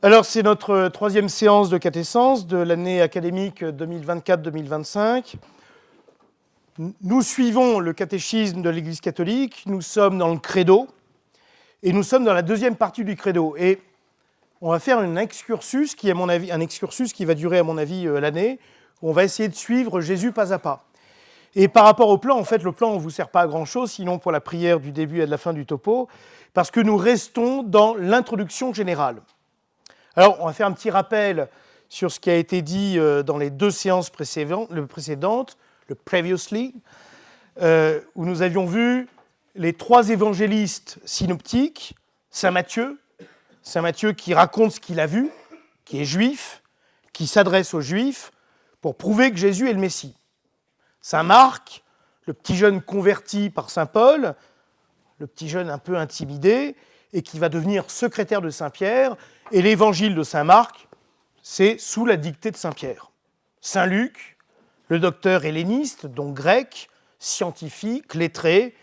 Alors, c'est notre troisième séance de catessence de l'année académique 2024-2025. Nous suivons le catéchisme de l'Église catholique, nous sommes dans le credo, et nous sommes dans la deuxième partie du credo. Et on va faire un excursus qui, à mon avis, qui va durer, à mon avis, l'année, où on va essayer de suivre Jésus pas à pas. Et par rapport au plan, en fait, le plan ne vous sert pas à grand-chose, sinon pour la prière du début et de la fin du topo, parce que nous restons dans l'introduction générale. Alors, on va faire un petit rappel sur ce qui a été dit dans les deux séances précédentes, le previously, où nous avions vu les trois évangélistes synoptiques, Saint Matthieu qui raconte ce qu'il a vu, qui est juif, qui s'adresse aux juifs pour prouver que Jésus est le Messie. Saint Marc, le petit jeune converti par Saint Paul, le petit jeune un peu intimidé, et qui va devenir secrétaire de Saint Pierre, et l'évangile de Saint Marc, c'est sous la dictée de Saint Pierre. Saint Luc, le docteur helléniste, donc grec, scientifique, lettré,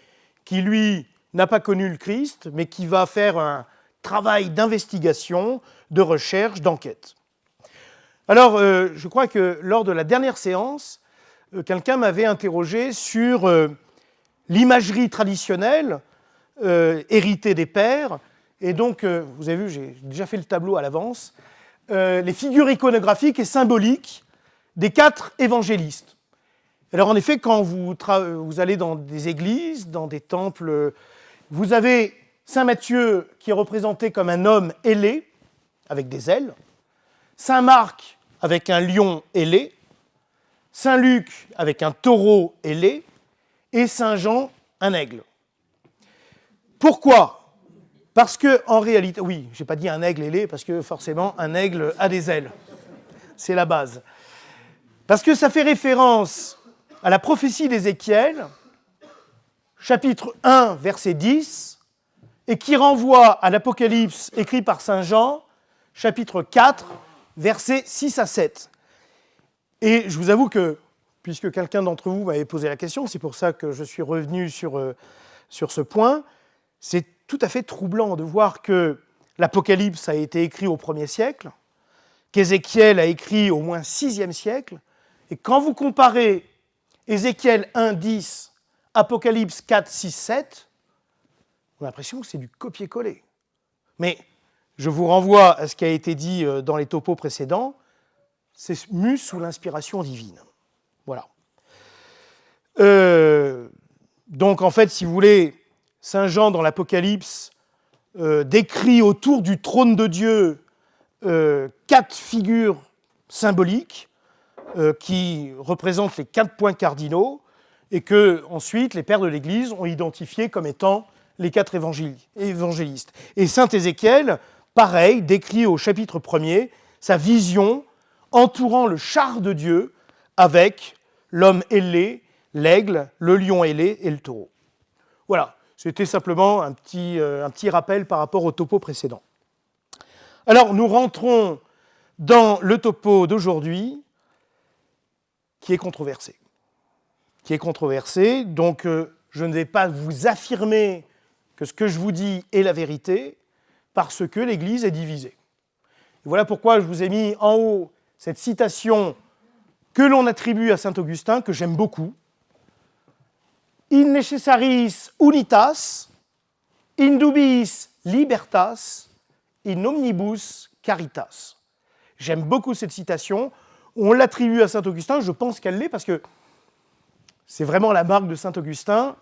qui lui n'a pas connu le Christ, mais qui va faire un travail d'investigation, de recherche, d'enquête. Alors, je crois que lors de la dernière séance, quelqu'un m'avait interrogé sur l'imagerie traditionnelle héritée des pères. Et donc, vous avez vu, j'ai déjà fait le tableau à l'avance, les figures iconographiques et symboliques des quatre évangélistes. Alors, en effet, quand vous allez dans des églises, dans des temples, vous avez Saint Matthieu qui est représenté comme un homme ailé, avec des ailes, Saint Marc avec un lion ailé, Saint Luc avec un taureau ailé, et Saint Jean un aigle. Pourquoi ? Parce qu'en réalité, oui, je n'ai pas dit un aigle ailé, parce que forcément, un aigle a des ailes. C'est la base. Parce que ça fait référence à la prophétie d'Ézéchiel, chapitre 1, verset 10, et qui renvoie à l'Apocalypse écrit par Saint Jean, chapitre 4, versets 6 à 7. Et je vous avoue que, puisque quelqu'un d'entre vous m'avait posé la question, c'est pour ça que je suis revenu sur ce point, c'est tout à fait troublant de voir que l'Apocalypse a été écrit au 1er siècle, qu'Ézéchiel a écrit au moins 6e siècle, et quand vous comparez Ézéchiel 1, 10, Apocalypse 4, 6, 7, on a l'impression que c'est du copier-coller. Mais je vous renvoie à ce qui a été dit dans les topos précédents, c'est mu sous l'inspiration divine. Voilà. Donc en fait, si vous voulez, Saint Jean dans l'Apocalypse décrit autour du trône de Dieu 4 figures symboliques qui représentent les 4 points cardinaux et que ensuite les pères de l'Église ont identifiés comme étant les 4 évangélistes. Et Saint Ézéchiel, pareil, décrit au chapitre 1er sa vision entourant le char de Dieu avec l'homme ailé, l'aigle, le lion ailé et le taureau. Voilà, c'était simplement un petit rappel par rapport au topo précédent. Alors, nous rentrons dans le topo d'aujourd'hui, qui est controversé. Donc je ne vais pas vous affirmer que ce que je vous dis est la vérité, parce que l'Église est divisée. Et voilà pourquoi je vous ai mis en haut cette citation que l'on attribue à saint Augustin, que j'aime beaucoup. In necessaris unitas, in dubiis libertas, in omnibus caritas. J'aime beaucoup cette citation. On l'attribue à saint Augustin, je pense qu'elle l'est, parce que c'est vraiment la marque de saint Augustin.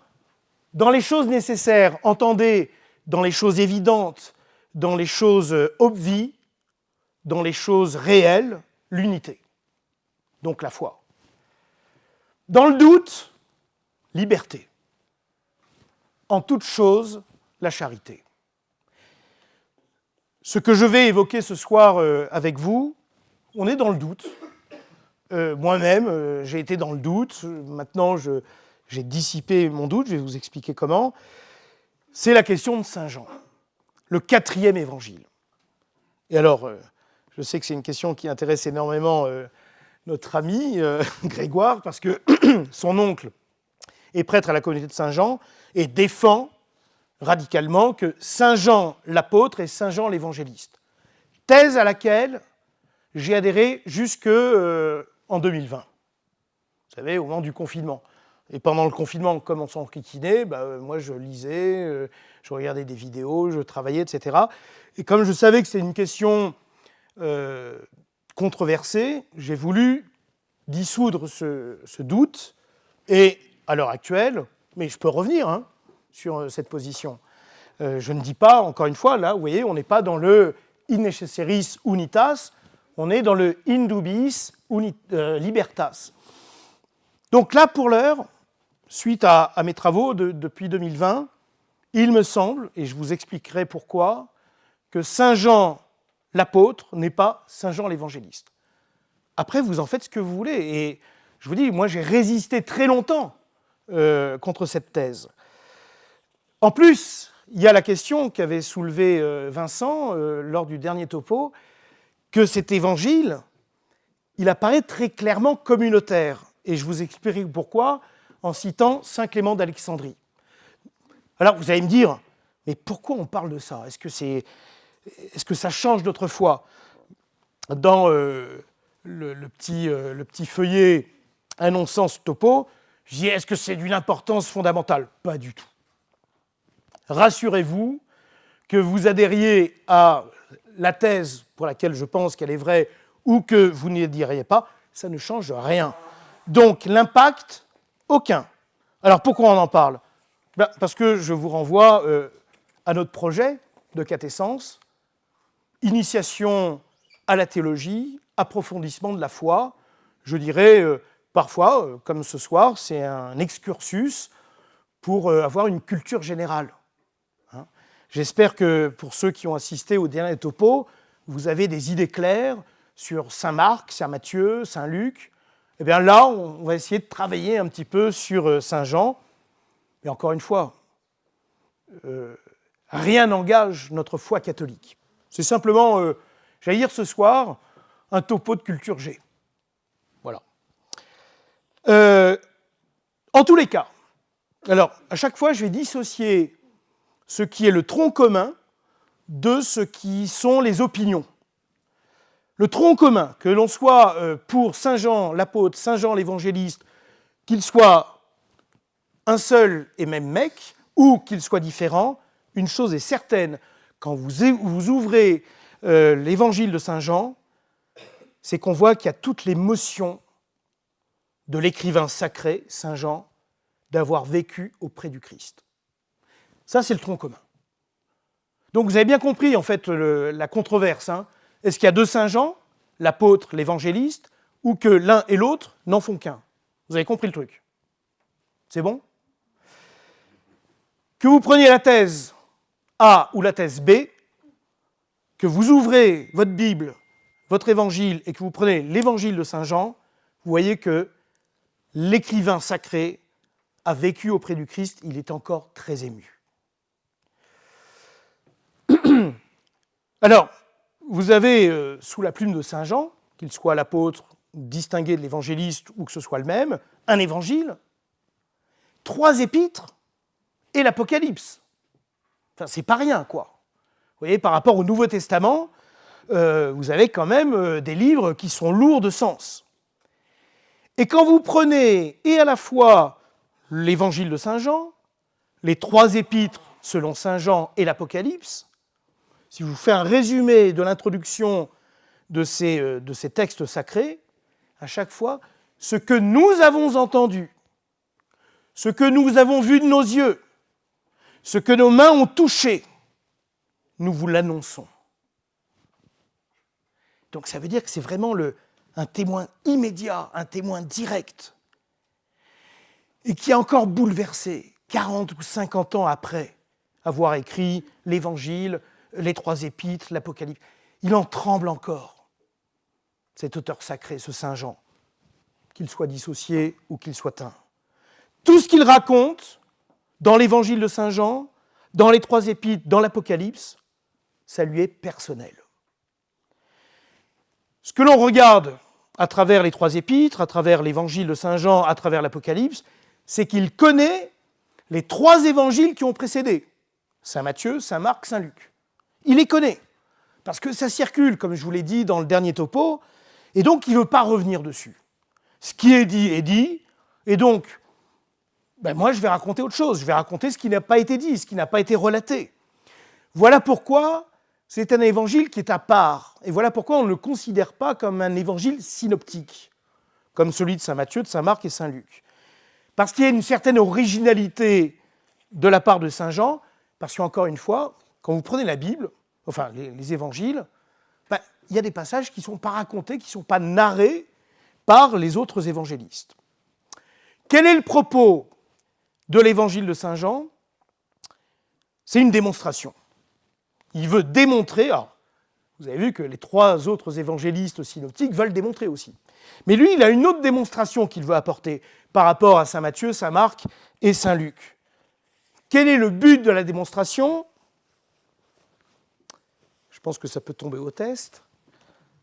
Dans les choses nécessaires, entendez, dans les choses évidentes, dans les choses obvies, dans les choses réelles, l'unité. Donc la foi. Dans le doute, liberté. En toute chose, la charité. Ce que je vais évoquer ce soir avec vous, on est dans le doute. Moi-même, j'ai été dans le doute. Maintenant, j'ai dissipé mon doute. Je vais vous expliquer comment. C'est la question de Saint Jean, le 4e évangile. Et alors, je sais que c'est une question qui intéresse énormément notre ami Grégoire, parce que son oncle est prêtre à la communauté de Saint Jean et défend radicalement que Saint Jean l'apôtre et Saint Jean l'évangéliste. thèse à laquelle j'ai adhéré jusque en 2020. Vous savez, au moment du confinement. Et pendant le confinement, comme on s'en enquiquinait, moi je lisais, je regardais des vidéos, je travaillais, etc. Et comme je savais que c'était une question controversée, j'ai voulu dissoudre ce doute. Et à l'heure actuelle, mais je peux revenir sur cette position. Je ne dis pas, encore une fois, là, vous voyez, on n'est pas dans le in necessaris unitas, on est dans le in dubiis libertas. Donc là, pour l'heure, suite à mes travaux depuis 2020, il me semble, et je vous expliquerai pourquoi, que Saint Jean l'apôtre n'est pas Saint Jean l'évangéliste. Après, vous en faites ce que vous voulez. Et je vous dis, moi, j'ai résisté très longtemps contre cette thèse. En plus, il y a la question qu'avait soulevée Vincent lors du dernier topo, que cet évangile, il apparaît très clairement communautaire. Et je vous explique pourquoi en citant saint Clément d'Alexandrie. Alors, vous allez me dire, mais pourquoi on parle de ça ? Est-ce que ça change notre foi ? Dans le petit feuillet annonçant ce topo, je dis, est-ce que c'est d'une importance fondamentale ? Pas du tout. Rassurez-vous que vous adhériez à la thèse pour laquelle je pense qu'elle est vraie ou que vous n'y adhériez pas, ça ne change rien. Donc l'impact, aucun. Alors pourquoi on en parle ? Parce que je vous renvoie à notre projet de catessence, initiation à la théologie, approfondissement de la foi. Je dirais parfois, comme ce soir, c'est un excursus pour avoir une culture générale. J'espère que pour ceux qui ont assisté au dernier topo, vous avez des idées claires sur Saint Marc, Saint Matthieu, Saint Luc. Eh bien là, on va essayer de travailler un petit peu sur Saint Jean. Et encore une fois, rien n'engage notre foi catholique. C'est simplement, j'allais dire ce soir, un topo de culture G. Voilà. En tous les cas, alors, à chaque fois, je vais dissocier ce qui est le tronc commun de ce qui sont les opinions. Le tronc commun, que l'on soit pour Saint Jean l'apôtre, Saint Jean l'évangéliste, qu'il soit un seul et même mec, ou qu'il soit différent, une chose est certaine, quand vous ouvrez l'évangile de Saint Jean, c'est qu'on voit qu'il y a toute l'émotion de l'écrivain sacré, Saint Jean, d'avoir vécu auprès du Christ. Ça, c'est le tronc commun. Donc vous avez bien compris, en fait, la controverse. Est-ce qu'il y a deux Saint Jean, l'apôtre, l'évangéliste, ou que l'un et l'autre n'en font qu'un ? Vous avez compris le truc. C'est bon ? Que vous preniez la thèse A ou la thèse B, que vous ouvrez votre Bible, votre évangile, et que vous prenez l'évangile de Saint Jean, vous voyez que l'écrivain sacré a vécu auprès du Christ, il est encore très ému. Alors, vous avez sous la plume de Saint Jean, qu'il soit l'apôtre distingué de l'évangéliste ou que ce soit le même, un évangile, 3 épîtres et l'Apocalypse. Enfin, c'est pas rien, quoi. Vous voyez, par rapport au Nouveau Testament, vous avez quand même des livres qui sont lourds de sens. Et quand vous prenez et à la fois l'évangile de Saint Jean, les 3 épîtres selon Saint Jean et l'Apocalypse, si je vous fais un résumé de l'introduction de ces textes sacrés, à chaque fois, ce que nous avons entendu, ce que nous avons vu de nos yeux, ce que nos mains ont touché, nous vous l'annonçons. Donc ça veut dire que c'est vraiment un témoin immédiat, un témoin direct, et qui a encore bouleversé, 40 ou 50 ans après avoir écrit l'Évangile, les 3 épîtres, l'Apocalypse. Il en tremble encore, cet auteur sacré, ce Saint Jean, qu'il soit dissocié ou qu'il soit un. Tout ce qu'il raconte dans l'Évangile de Saint Jean, dans les 3 épîtres, dans l'Apocalypse, ça lui est personnel. Ce que l'on regarde à travers les 3 épîtres, à travers l'Évangile de Saint Jean, à travers l'Apocalypse, c'est qu'il connaît les 3 évangiles qui ont précédé, Saint Matthieu, Saint Marc, Saint Luc. Il les connaît, parce que ça circule, comme je vous l'ai dit dans le dernier topo, et donc il ne veut pas revenir dessus. Ce qui est dit, et donc, moi je vais raconter autre chose, je vais raconter ce qui n'a pas été dit, ce qui n'a pas été relaté. Voilà pourquoi c'est un évangile qui est à part, et voilà pourquoi on ne le considère pas comme un évangile synoptique, comme celui de saint Matthieu, de saint Marc et saint Luc. Parce qu'il y a une certaine originalité de la part de saint Jean, parce qu'encore une fois, quand vous prenez la Bible, enfin les évangiles, il y a des passages qui ne sont pas racontés, qui ne sont pas narrés par les autres évangélistes. Quel est le propos de l'évangile de saint Jean? C'est une démonstration. Il veut démontrer, alors, vous avez vu que les 3 autres évangélistes synoptiques veulent démontrer aussi. Mais lui, il a une autre démonstration qu'il veut apporter par rapport à saint Matthieu, saint Marc et saint Luc. Quel est le but de la démonstration? Je pense que ça peut tomber au test.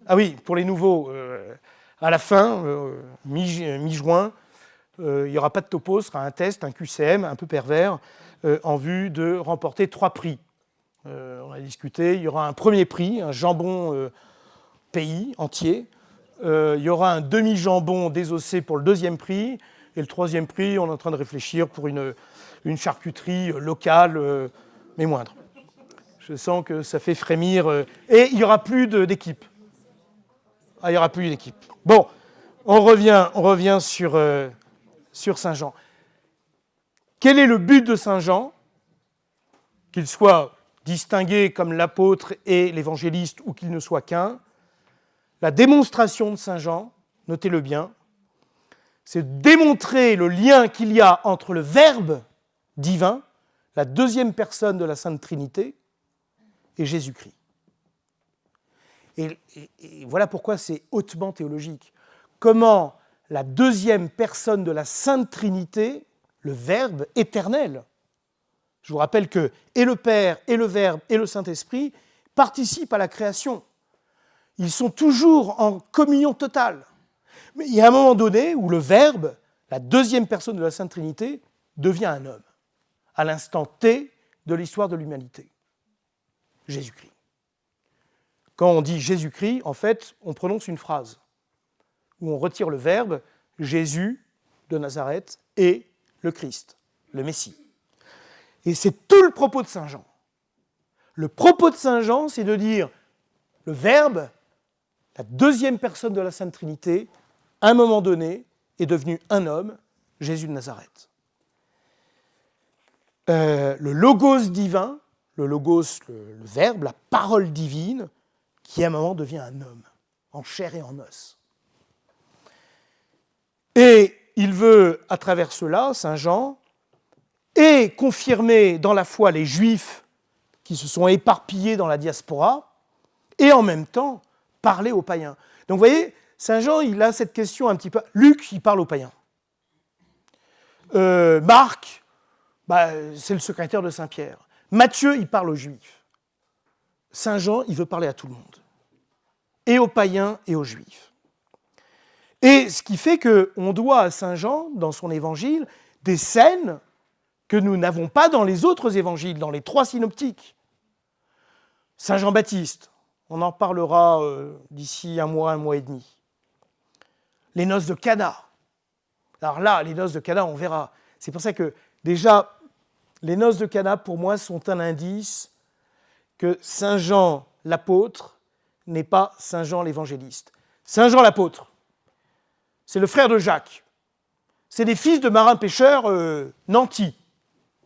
Ah oui, pour les nouveaux, à la fin, mi-juin, il n'y aura pas de topo, ce sera un test, un QCM un peu pervers, en vue de remporter 3 prix. On a discuté, il y aura un premier prix, un jambon pays entier. Il y aura un demi-jambon désossé pour le 2e prix. Et le 3e prix, on est en train de réfléchir pour une charcuterie locale, mais moindre. Je sens que ça fait frémir. Et il n'y aura plus d'équipe. Ah, il n'y aura plus d'équipe. Bon, on revient sur saint Jean. Quel est le but de saint Jean? Qu'il soit distingué comme l'apôtre et l'évangéliste ou qu'il ne soit qu'un. La démonstration de saint Jean, notez-le bien, c'est démontrer le lien qu'il y a entre le Verbe divin, la 2e personne de la Sainte Trinité, et Jésus-Christ. Et voilà pourquoi c'est hautement théologique. Comment la 2e personne de la Sainte Trinité, le Verbe éternel, je vous rappelle que et le Père, et le Verbe, et le Saint-Esprit participent à la création. Ils sont toujours en communion totale. Mais il y a un moment donné où le Verbe, la 2e personne de la Sainte Trinité, devient un homme, à l'instant T de l'histoire de l'humanité. Jésus-Christ. Quand on dit Jésus-Christ, en fait, on prononce une phrase où on retire le verbe Jésus de Nazareth et le Christ, le Messie. Et c'est tout le propos de saint Jean. Le propos de saint Jean, c'est de dire le Verbe, la 2e personne de la Sainte Trinité, à un moment donné, est devenu un homme, Jésus de Nazareth. Le logos divin, le logos, le Verbe, la parole divine, qui à un moment devient un homme, en chair et en os. Et il veut, à travers cela, saint Jean, et confirmer dans la foi les Juifs qui se sont éparpillés dans la diaspora, et en même temps parler aux païens. Donc vous voyez, saint Jean, il a cette question un petit peu... Luc, il parle aux païens. Marc, c'est le secrétaire de saint Pierre. Matthieu, il parle aux Juifs. Saint Jean, il veut parler à tout le monde, et aux païens et aux Juifs. Et ce qui fait qu'on doit à saint Jean, dans son évangile, des scènes que nous n'avons pas dans les autres évangiles, dans les 3 synoptiques. Saint Jean-Baptiste, on en parlera d'ici un mois et demi. Les noces de Cana. Alors là, les noces de Cana, on verra. C'est pour ça que, déjà, les noces de Cana, pour moi, sont un indice que saint Jean l'apôtre n'est pas saint Jean l'évangéliste. Saint Jean l'apôtre, c'est le frère de Jacques. C'est des fils de marins pêcheurs nantis.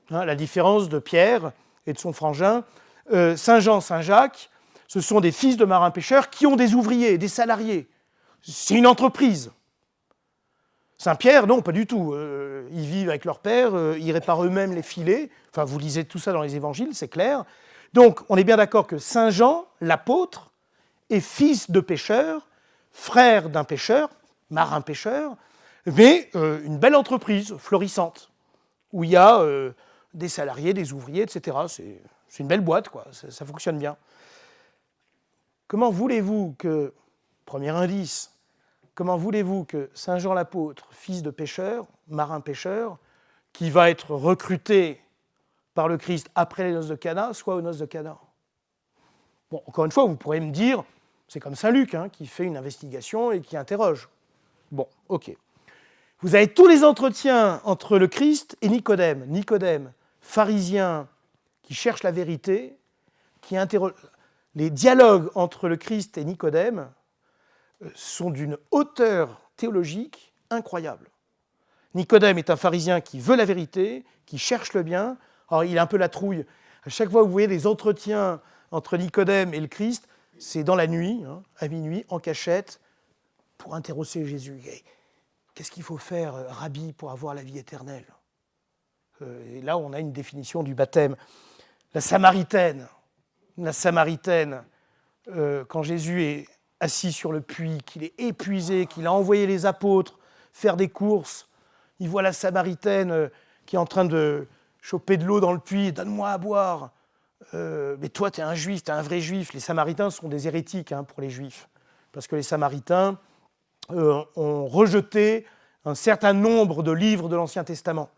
La différence de Pierre et de son frangin. Saint Jean, Saint Jacques, ce sont des fils de marins pêcheurs qui ont des ouvriers, des salariés. C'est une entreprise. Saint Pierre, non, pas du tout. Ils vivent avec leur père, ils réparent eux-mêmes les filets. Enfin, vous lisez tout ça dans les évangiles, c'est clair. Donc, on est bien d'accord que Saint Jean, l'apôtre, est fils de pêcheur, frère d'un pêcheur, marin pêcheur, mais une belle entreprise florissante, où il y a des salariés, des ouvriers, etc. C'est une belle boîte, quoi. Ça fonctionne bien. Comment voulez-vous que, premier indice, comment voulez-vous que Saint Jean l'apôtre, fils de pêcheur, marin pêcheur, qui va être recruté par le Christ après les noces de Cana, soit aux noces de Cana? Bon, encore une fois, vous pourrez me dire, c'est comme Saint Luc, hein, qui fait une investigation et qui interroge. Bon, ok. Vous avez tous les entretiens entre le Christ et Nicodème. Nicodème, pharisien qui cherche la vérité, qui interroge. Les dialogues entre le Christ et Nicodème sont d'une hauteur théologique incroyable. Nicodème est un pharisien qui veut la vérité, qui cherche le bien. Alors, il a un peu la trouille. À chaque fois que vous voyez les entretiens entre Nicodème et le Christ, c'est dans la nuit, hein, à minuit, en cachette, pour interroger Jésus. Qu'est-ce qu'il faut faire, Rabbi, pour avoir la vie éternelle ? Et là, on a une définition du baptême. La Samaritaine, quand Jésus est assis sur le puits, qu'il est épuisé, qu'il a envoyé les apôtres faire des courses, il voit la Samaritaine qui est en train de choper de l'eau dans le puits, « Donne-moi à boire ». Mais toi, tu es un juif, tu es un vrai juif. Les Samaritains sont des hérétiques, hein, pour les juifs. Parce que les Samaritains ont rejeté un certain nombre de livres de l'Ancien Testament.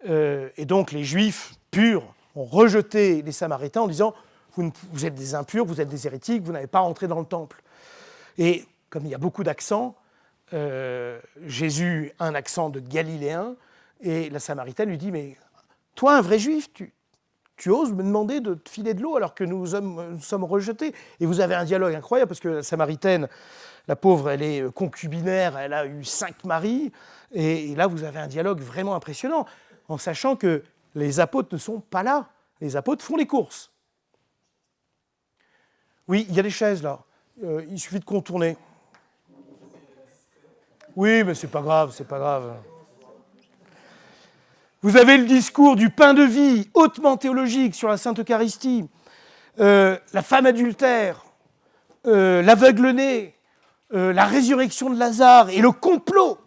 Et donc les juifs purs ont rejeté les Samaritains en disant « Vous êtes des impurs, vous êtes des hérétiques, vous n'avez pas à entrer dans le temple ». Et comme il y a beaucoup d'accents, Jésus a un accent de Galiléen, et la Samaritaine lui dit « Mais toi, un vrai juif, tu oses me demander de te filer de l'eau alors que nous sommes rejetés ?» Et vous avez un dialogue incroyable, parce que la Samaritaine, la pauvre, elle est concubinaire, elle a eu 5 maris, et là, vous avez un dialogue vraiment impressionnant, en sachant que les apôtres ne sont pas là. Les apôtres font les courses. Oui, il y a des chaises là. Il suffit de contourner. Oui, mais c'est pas grave, c'est pas grave. Vous avez le discours du pain de vie, hautement théologique, sur la Sainte Eucharistie, la femme adultère, l'aveugle-né, la résurrection de Lazare et le complot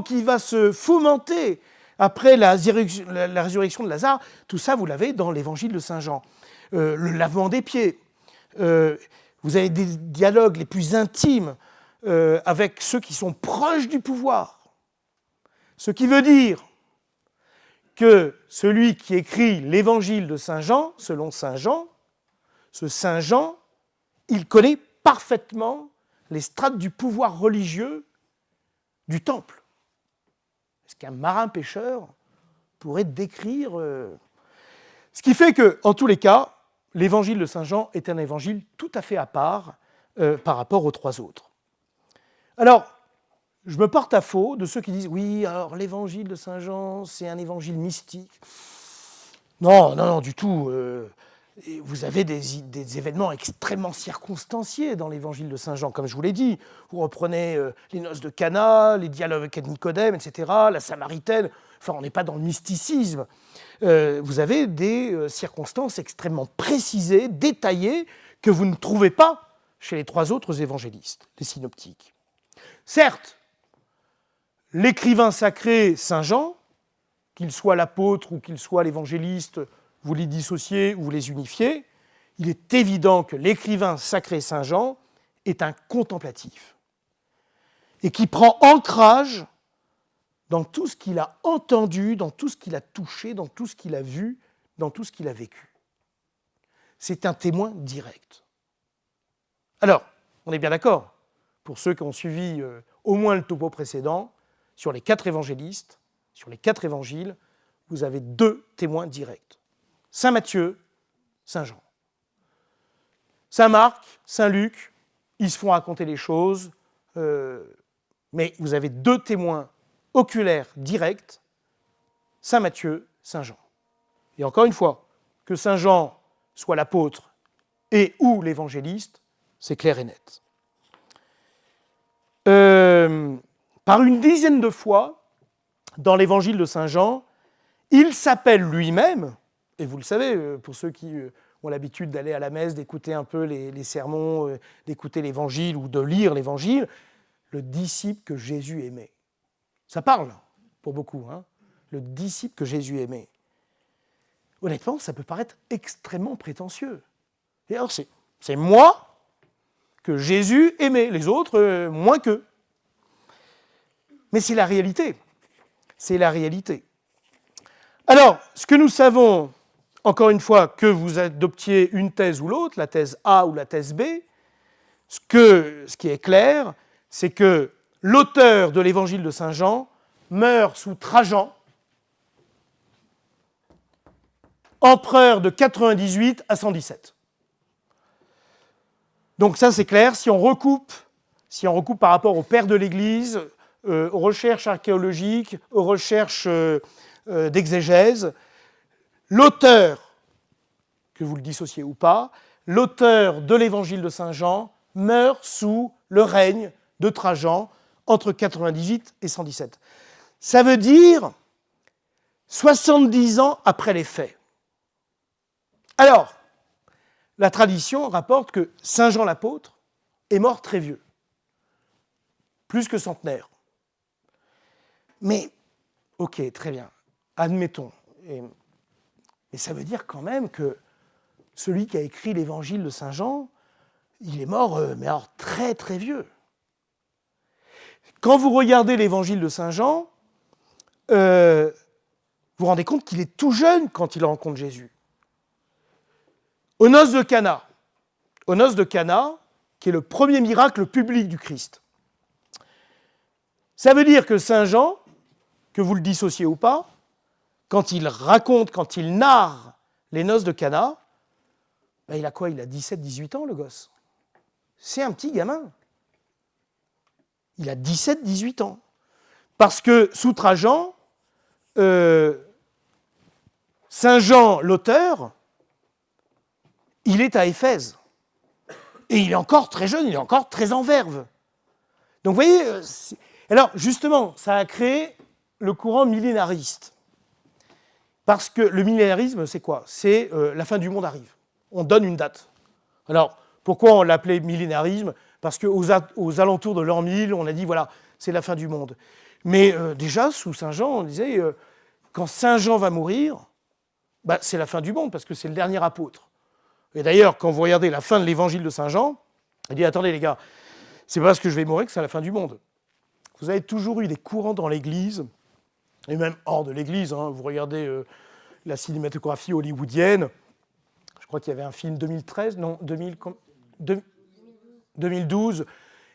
qui va se fomenter après la résurrection de Lazare. Tout ça, vous l'avez dans l'évangile de Saint Jean. Le lavement des pieds. Vous avez des dialogues les plus intimes avec ceux qui sont proches du pouvoir. Ce qui veut dire que celui qui écrit l'évangile de Saint Jean, selon Saint Jean, ce Saint Jean, il connaît parfaitement les strates du pouvoir religieux du temple. Est-ce qu'un marin pêcheur pourrait décrire... Ce qui fait que, en tous les cas, l'évangile de Saint Jean est un évangile tout à fait à part par rapport aux 3 autres. Alors, je me porte à faux de ceux qui disent « Oui, alors l'évangile de Saint Jean, c'est un évangile mystique. » Non, du tout. Vous avez des événements extrêmement circonstanciés dans l'évangile de Saint Jean, comme je vous l'ai dit. Vous reprenez les noces de Cana, les dialogues avec Nicodème, etc., la Samaritaine. Enfin, on n'est pas dans le mysticisme. Vous avez des circonstances extrêmement précisées, détaillées, que vous ne trouvez pas chez les 3 autres évangélistes, les synoptiques. Certes, l'écrivain sacré Saint Jean, qu'il soit l'apôtre ou qu'il soit l'évangéliste, vous les dissociez ou vous les unifiez, il est évident que l'écrivain sacré Saint Jean est un contemplatif et qui prend ancrage dans tout ce qu'il a entendu, dans tout ce qu'il a touché, dans tout ce qu'il a vu, dans tout ce qu'il a vécu. C'est un témoin direct. Alors, on est bien d'accord, pour ceux qui ont suivi au moins le topo précédent, sur les 4 évangélistes, sur les 4 évangiles, vous avez 2 témoins directs. Saint Matthieu, Saint Jean. Saint Marc, Saint Luc, ils se font raconter les choses, mais vous avez 2 témoins oculaires directs, Saint Matthieu, Saint Jean. Et encore une fois, que Saint Jean soit l'apôtre et ou l'évangéliste, c'est clair et net. Par une dizaine de fois, dans l'évangile de Saint Jean, il s'appelle lui-même, et vous le savez, pour ceux qui ont l'habitude d'aller à la messe, d'écouter un peu les sermons, d'écouter l'évangile ou de lire l'évangile, le disciple que Jésus aimait. Ça parle pour beaucoup, hein, le disciple que Jésus aimait. Honnêtement, ça peut paraître extrêmement prétentieux. Et alors, c'est moi que Jésus aimait, les autres moins qu'eux. Mais c'est la réalité. C'est la réalité. Alors, ce que nous savons encore une fois, que vous adoptiez une thèse ou l'autre, la thèse A ou la thèse B, ce qui est clair, c'est que l'auteur de l'évangile de Saint Jean meurt sous Trajan, empereur de 98 à 117. Donc ça c'est clair, si on recoupe par rapport au père de l'Église, aux recherches archéologiques, aux recherches d'exégèse, l'auteur, que vous le dissociez ou pas, l'auteur de l'évangile de Saint Jean meurt sous le règne de Trajan entre 98 et 117. Ça veut dire 70 ans après les faits. Alors, la tradition rapporte que Saint Jean l'apôtre est mort très vieux, plus que centenaire. Mais, ok, très bien, admettons. Mais ça veut dire quand même que celui qui a écrit l'évangile de Saint Jean, il est mort, mais alors très très vieux. Quand vous regardez l'évangile de Saint Jean, vous vous rendez compte qu'il est tout jeune quand il rencontre Jésus. Aux noces de Cana, qui est le premier miracle public du Christ. Ça veut dire que Saint Jean, que vous le dissociez ou pas, quand il raconte, quand il narre les noces de Cana, ben il a quoi? Il a 17-18 ans, le gosse. C'est un petit gamin. Il a 17-18 ans. Parce que sous Trajan, Saint Jean, l'auteur, il est à Éphèse. Et il est encore très jeune, il est encore très en verve. Donc vous voyez, alors justement, ça a créé le courant millénariste. Parce que le millénarisme, c'est quoi? C'est la fin du monde arrive. On donne une date. Alors, pourquoi on l'appelait millénarisme? Parce qu'aux alentours de l'an 1000, on a dit, voilà, c'est la fin du monde. Mais déjà, sous Saint Jean, on disait, quand Saint Jean va mourir, bah, c'est la fin du monde, parce que c'est le dernier apôtre. Et d'ailleurs, quand vous regardez la fin de l'évangile de Saint Jean, il dit, attendez les gars, c'est pas parce que je vais mourir que c'est la fin du monde. Vous avez toujours eu des courants dans l'Église, et même hors de l'Église, hein, vous regardez la cinématographie hollywoodienne, je crois qu'il y avait un film 2013, non, 2012,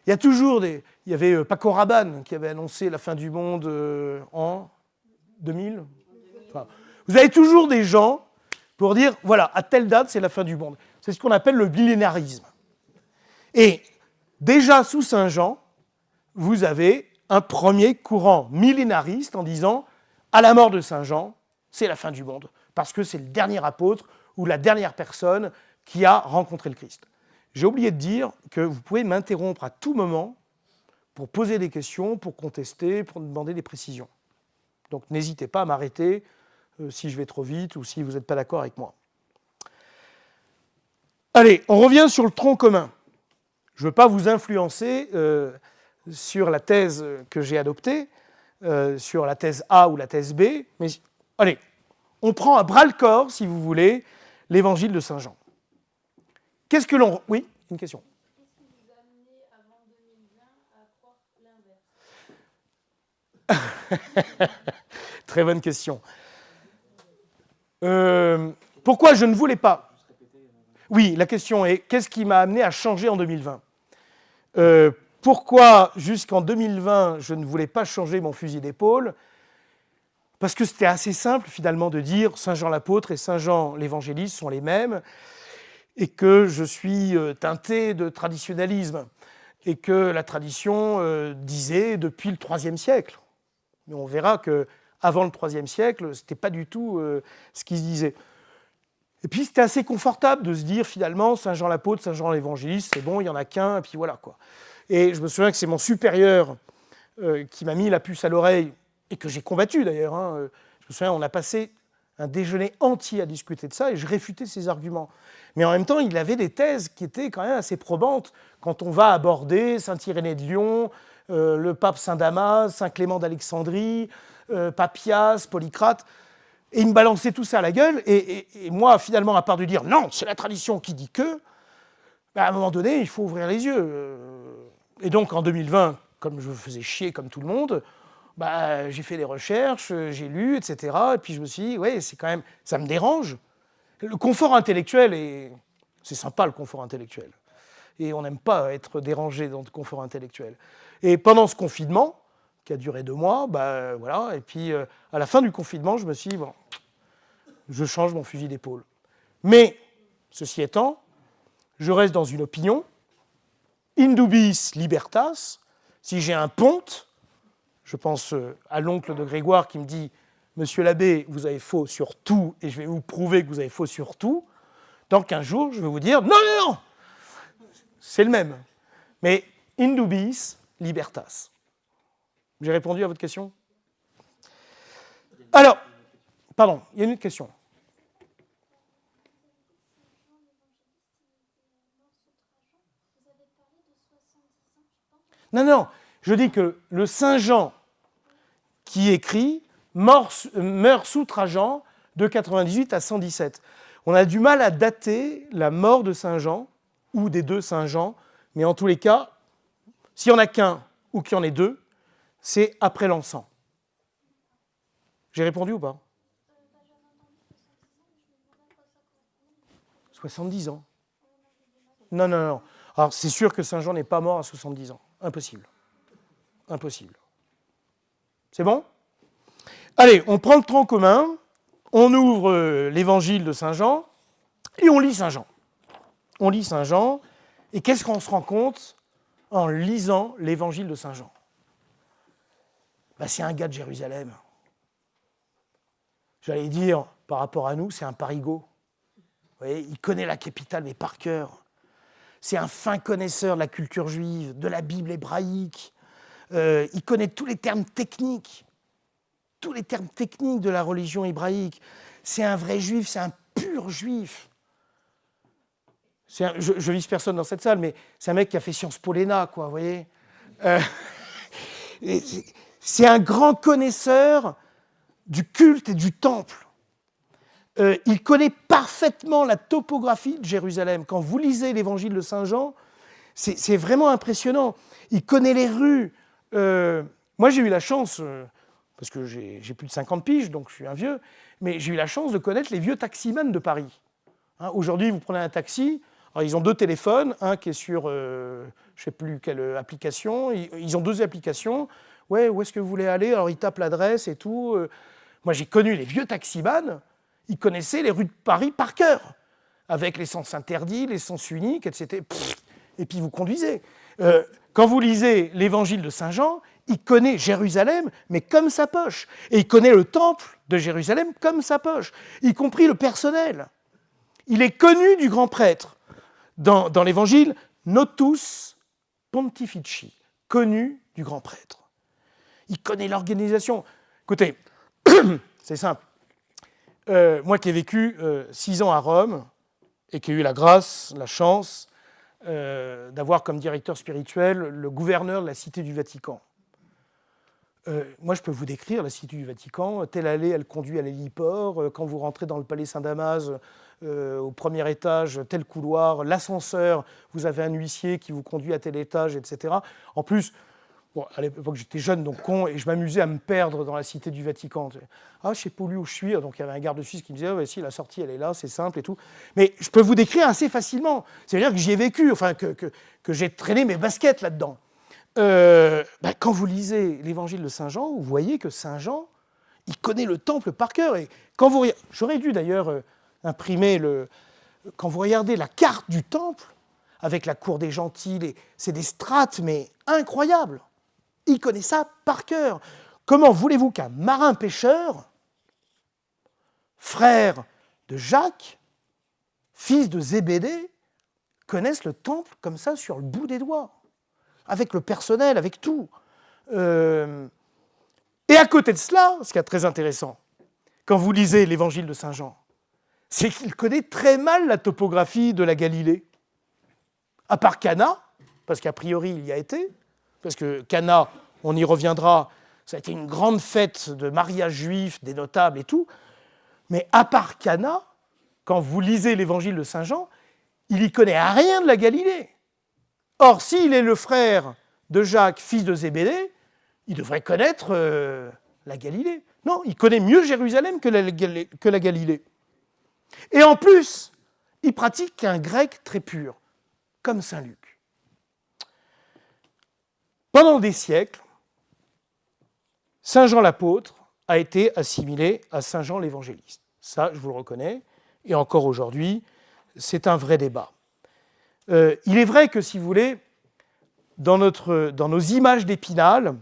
il y a toujours il y avait Paco Rabanne qui avait annoncé la fin du monde en 2000. Enfin, vous avez toujours des gens pour dire, voilà, à telle date, c'est la fin du monde. C'est ce qu'on appelle le millénarisme. Et déjà sous Saint Jean, vous avez un premier courant millénariste en disant, à la mort de Saint Jean, c'est la fin du monde, parce que c'est le dernier apôtre ou la dernière personne qui a rencontré le Christ. J'ai oublié de dire que vous pouvez m'interrompre à tout moment pour poser des questions, pour contester, pour demander des précisions. Donc n'hésitez pas à m'arrêter si je vais trop vite ou si vous n'êtes pas d'accord avec moi. Allez, on revient sur le tronc commun. Je ne veux pas vous influencer sur la thèse que j'ai adoptée, sur la thèse A ou la thèse B, mais allez, on prend à bras-le-corps, si vous voulez, l'évangile de Saint Jean. Qu'est-ce que l'on... Oui, une question. Qu'est-ce qui vous a amené avant 2020 à croire l'inverse? Très bonne question. Pourquoi je ne voulais pas... Oui, la question est, qu'est-ce qui m'a amené à changer en 2020 ? Pourquoi, jusqu'en 2020, je ne voulais pas changer mon fusil d'épaule ? Parce que c'était assez simple, finalement, de dire Saint Jean l'apôtre et Saint Jean l'évangéliste sont les mêmes, et que je suis teinté de traditionnalisme, et que la tradition disait depuis le IIIe siècle. Mais on verra qu'avant le IIIe siècle, ce n'était pas du tout ce qui se disait. Et puis c'était assez confortable de se dire finalement Saint Jean l'apôtre, Saint Jean l'évangéliste, c'est bon, il n'y en a qu'un, et puis voilà quoi. Et je me souviens que c'est mon supérieur qui m'a mis la puce à l'oreille, et que j'ai combattu d'ailleurs. Hein. Je me souviens, on a passé un déjeuner entier à discuter de ça, et je réfutais ses arguments. Mais en même temps, il avait des thèses qui étaient quand même assez probantes quand on va aborder Saint Irénée de Lyon, le pape Saint Damas, Saint Clément d'Alexandrie, Papias, Polycrate. Et il me balançait tout ça à la gueule, et moi, finalement, à part de dire « non, c'est la tradition qui dit que », à un moment donné, il faut ouvrir les yeux. Et donc, en 2020, comme je me faisais chier comme tout le monde, j'ai fait des recherches, j'ai lu, etc. Et puis je me suis dit « ouais, c'est quand même, ça me dérange, Le confort intellectuel, c'est sympa le confort intellectuel. Et on n'aime pas être dérangé dans le confort intellectuel. Et pendant ce confinement, qui a duré 2 mois, voilà, et puis à la fin du confinement, je me suis dit, bon, je change mon fusil d'épaule. Mais, ceci étant, je reste dans une opinion, indubis libertas, si j'ai un ponte, je pense à l'oncle de Grégoire qui me dit « Monsieur l'abbé, vous avez faux sur tout, et je vais vous prouver que vous avez faux sur tout », dans 15 jours, je vais vous dire « Non, non, non !» C'est le même. Mais indubis libertas. J'ai répondu à votre question? Alors, pardon, il y a une autre question. Non, non, je dis que le Saint Jean qui écrit meurt sous Trajan de 98 à 117. On a du mal à dater la mort de Saint Jean, ou des 2 Saint Jean, mais en tous les cas, s'il n'y en a qu'un ou qu'il y en ait 2, c'est après l'an 100. J'ai répondu ou pas? 70 ans. Non, non, non. Alors, c'est sûr que Saint Jean n'est pas mort à 70 ans. Impossible. Impossible. C'est bon? Allez, on prend le tronc commun, on ouvre l'évangile de Saint Jean, et on lit Saint Jean. On lit Saint Jean, et qu'est-ce qu'on se rend compte en lisant l'évangile de Saint Jean? C'est un gars de Jérusalem. J'allais dire, par rapport à nous, c'est un parigot. Vous voyez, il connaît la capitale, mais par cœur. C'est un fin connaisseur de la culture juive, de la Bible hébraïque. Il connaît tous les termes techniques de la religion hébraïque. C'est un vrai juif, c'est un pur juif. Je vise personne dans cette salle, mais c'est un mec qui a fait Sciences Po l'ENA, quoi, vous voyez. C'est un grand connaisseur du culte et du temple. Il connaît parfaitement la topographie de Jérusalem. Quand vous lisez l'évangile de Saint Jean, c'est vraiment impressionnant. Il connaît les rues. Moi, j'ai eu la chance, parce que j'ai plus de 50 piges, donc je suis un vieux, mais j'ai eu la chance de connaître les vieux taximans de Paris. Aujourd'hui, vous prenez un taxi, alors ils ont 2 téléphones, un qui est sur, je ne sais plus quelle application, ils ont 2 applications. Ouais, où est-ce que vous voulez aller? Alors ils tapent l'adresse et tout. Moi, j'ai connu les vieux taximans, ils connaissaient les rues de Paris par cœur, avec les sens interdits, les sens uniques, etc. Et puis vous conduisez. Quand vous lisez l'évangile de Saint Jean, il connaît Jérusalem, mais comme sa poche. Et il connaît le temple de Jérusalem comme sa poche, y compris le personnel. Il est connu du grand prêtre. Dans l'évangile, notus pontifici, connu du grand prêtre. Il connaît l'organisation. Écoutez, c'est simple. Moi qui ai vécu 6 ans à Rome et qui ai eu la grâce, la chance d'avoir comme directeur spirituel le gouverneur de la Cité du Vatican. Moi, je peux vous décrire la Cité du Vatican. Telle allée, elle conduit à l'héliport. Quand vous rentrez dans le palais Saint-Damas, au premier étage, tel couloir, l'ascenseur, vous avez un huissier qui vous conduit à tel étage, etc. En plus, bon, à l'époque, j'étais jeune, donc con, et je m'amusais à me perdre dans la Cité du Vatican. Ah, je ne sais pas où je suis. Donc, il y avait un garde suisse qui me disait, ah, si, la sortie, elle est là, c'est simple et tout. Mais je peux vous décrire assez facilement. C'est-à-dire que j'y ai vécu, enfin, que j'ai traîné mes baskets là-dedans. Quand vous lisez l'évangile de Saint Jean, vous voyez que Saint Jean, il connaît le temple par cœur. Et quand vous, j'aurais dû d'ailleurs imprimer quand vous regardez la carte du temple, avec la cour des gentils, c'est des strates, mais incroyables. Il connaît ça par cœur. Comment voulez-vous qu'un marin-pêcheur, frère de Jacques, fils de Zébédée, connaisse le temple comme ça sur le bout des doigts, avec le personnel, avec tout. Et à côté de cela, ce qui est très intéressant, quand vous lisez l'évangile de Saint Jean, c'est qu'il connaît très mal la topographie de la Galilée. À part Cana, parce qu'a priori il y a été, parce que Cana, on y reviendra, ça a été une grande fête de mariage juif, des notables et tout, mais à part Cana, quand vous lisez l'évangile de Saint Jean, il n'y connaît rien de la Galilée. Or, s'il est le frère de Jacques, fils de Zébédée, il devrait connaître la Galilée. Non, il connaît mieux Jérusalem que la Galilée. Et en plus, il pratique un grec très pur, comme saint Luc. Pendant des siècles, saint Jean l'apôtre a été assimilé à saint Jean l'évangéliste. Ça, je vous le reconnais, et encore aujourd'hui, c'est un vrai débat. Il est vrai que, si vous voulez, dans nos images d'Épinal,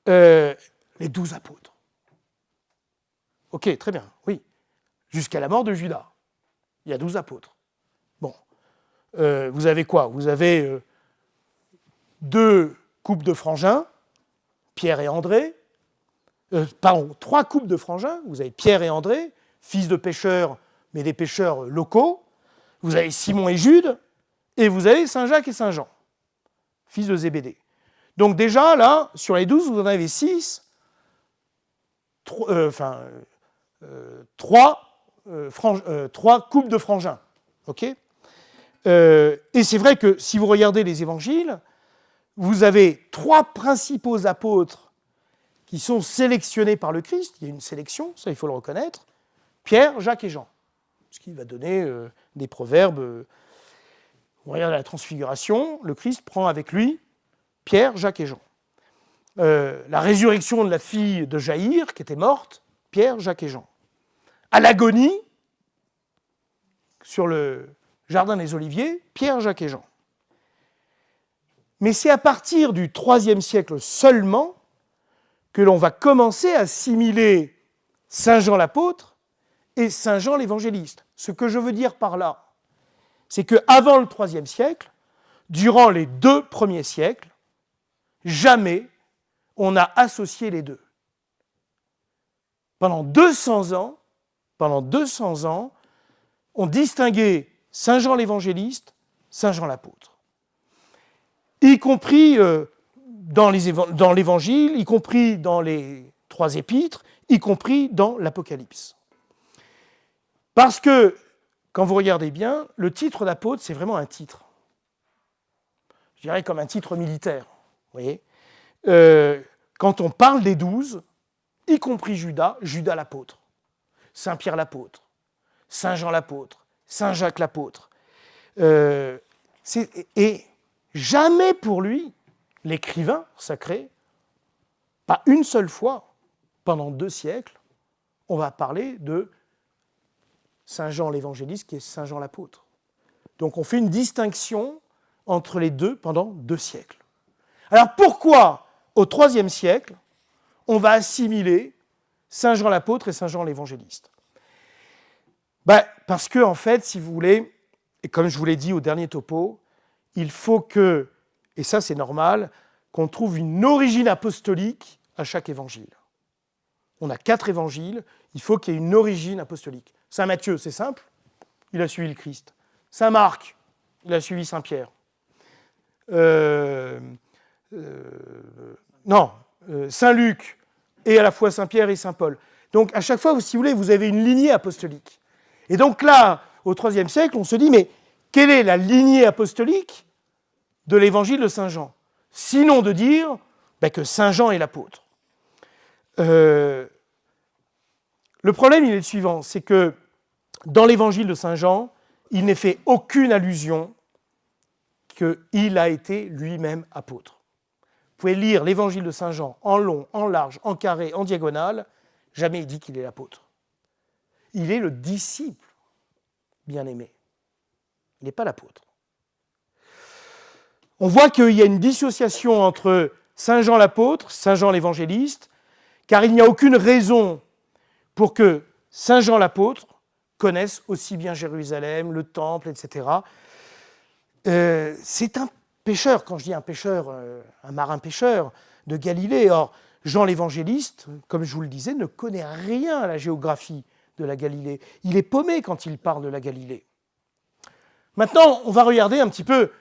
les 12 apôtres. Ok, très bien, oui. Jusqu'à la mort de Judas, il y a 12 apôtres. Bon, vous avez quoi? Vous avez 2 couples de frangins, Pierre et André. 3 couples de frangins. Vous avez Pierre et André, fils de pêcheurs, mais des pêcheurs locaux. Vous avez Simon et Jude, et vous avez Saint Jacques et Saint Jean, fils de Zébédée. Donc déjà, là, sur les 12, vous en avez 6, 3 couples de frangins. Okay, et c'est vrai que si vous regardez les évangiles, vous avez 3 principaux apôtres qui sont sélectionnés par le Christ. Il y a une sélection, ça il faut le reconnaître. Pierre, Jacques et Jean. Ce qui va donner des proverbes. On regarde la transfiguration, le Christ prend avec lui Pierre, Jacques et Jean. La résurrection de la fille de Jaïr, qui était morte, Pierre, Jacques et Jean. À l'agonie, sur le jardin des Oliviers, Pierre, Jacques et Jean. Mais c'est à partir du IIIe siècle seulement que l'on va commencer à assimiler saint Jean l'apôtre et saint Jean l'évangéliste. Ce que je veux dire par là, c'est qu'avant le IIIe siècle, durant les 2 premiers siècles, jamais on a associé les deux. Pendant 200 ans, on distinguait saint Jean l'évangéliste, saint Jean l'apôtre. Y compris dans l'Évangile, y compris dans les 3 épîtres, y compris dans l'Apocalypse. Parce que, quand vous regardez bien, le titre d'apôtre, c'est vraiment un titre. Je dirais comme un titre militaire. Vous voyez, quand on parle des 12, y compris Judas, Judas l'apôtre, Saint Pierre l'apôtre, Saint Jean l'apôtre, Saint Jacques l'apôtre. Et jamais pour lui, l'écrivain sacré, pas une seule fois, pendant 2 siècles, on va parler de Saint Jean l'évangéliste qui est Saint Jean l'apôtre. Donc on fait une distinction entre les deux pendant 2 siècles. Alors pourquoi, au IIIe siècle, on va assimiler Saint Jean l'apôtre et Saint Jean l'évangéliste? Parce que, en fait, si vous voulez, et comme je vous l'ai dit au dernier topo, il faut que, et ça c'est normal, qu'on trouve une origine apostolique à chaque évangile. On a 4 évangiles, il faut qu'il y ait une origine apostolique. Saint Matthieu, c'est simple, il a suivi le Christ. Saint Marc, il a suivi Saint Pierre. Saint Luc, et à la fois Saint Pierre et Saint Paul. Donc à chaque fois, si vous voulez, vous avez une lignée apostolique. Et donc là, au IIIe siècle, on se dit, mais quelle est la lignée apostolique de l'évangile de Saint Jean? Sinon de dire que Saint Jean est l'apôtre. Le problème, il est le suivant, c'est que dans l'évangile de Saint Jean, il n'est fait aucune allusion qu'il a été lui-même apôtre. Vous pouvez lire l'évangile de Saint Jean en long, en large, en carré, en diagonale, jamais il dit qu'il est l'apôtre. Il est le disciple bien-aimé. Il n'est pas l'apôtre. On voit qu'il y a une dissociation entre Saint Jean l'apôtre, Saint Jean l'évangéliste, car il n'y a aucune raison pour que Saint Jean l'apôtre connaisse aussi bien Jérusalem, le temple, etc. C'est un pêcheur, quand je dis un pêcheur, un marin-pêcheur de Galilée. Or, Jean l'évangéliste, comme je vous le disais, ne connaît rien à la géographie de la Galilée. Il est paumé quand il parle de la Galilée. Maintenant, on va regarder un petit peu,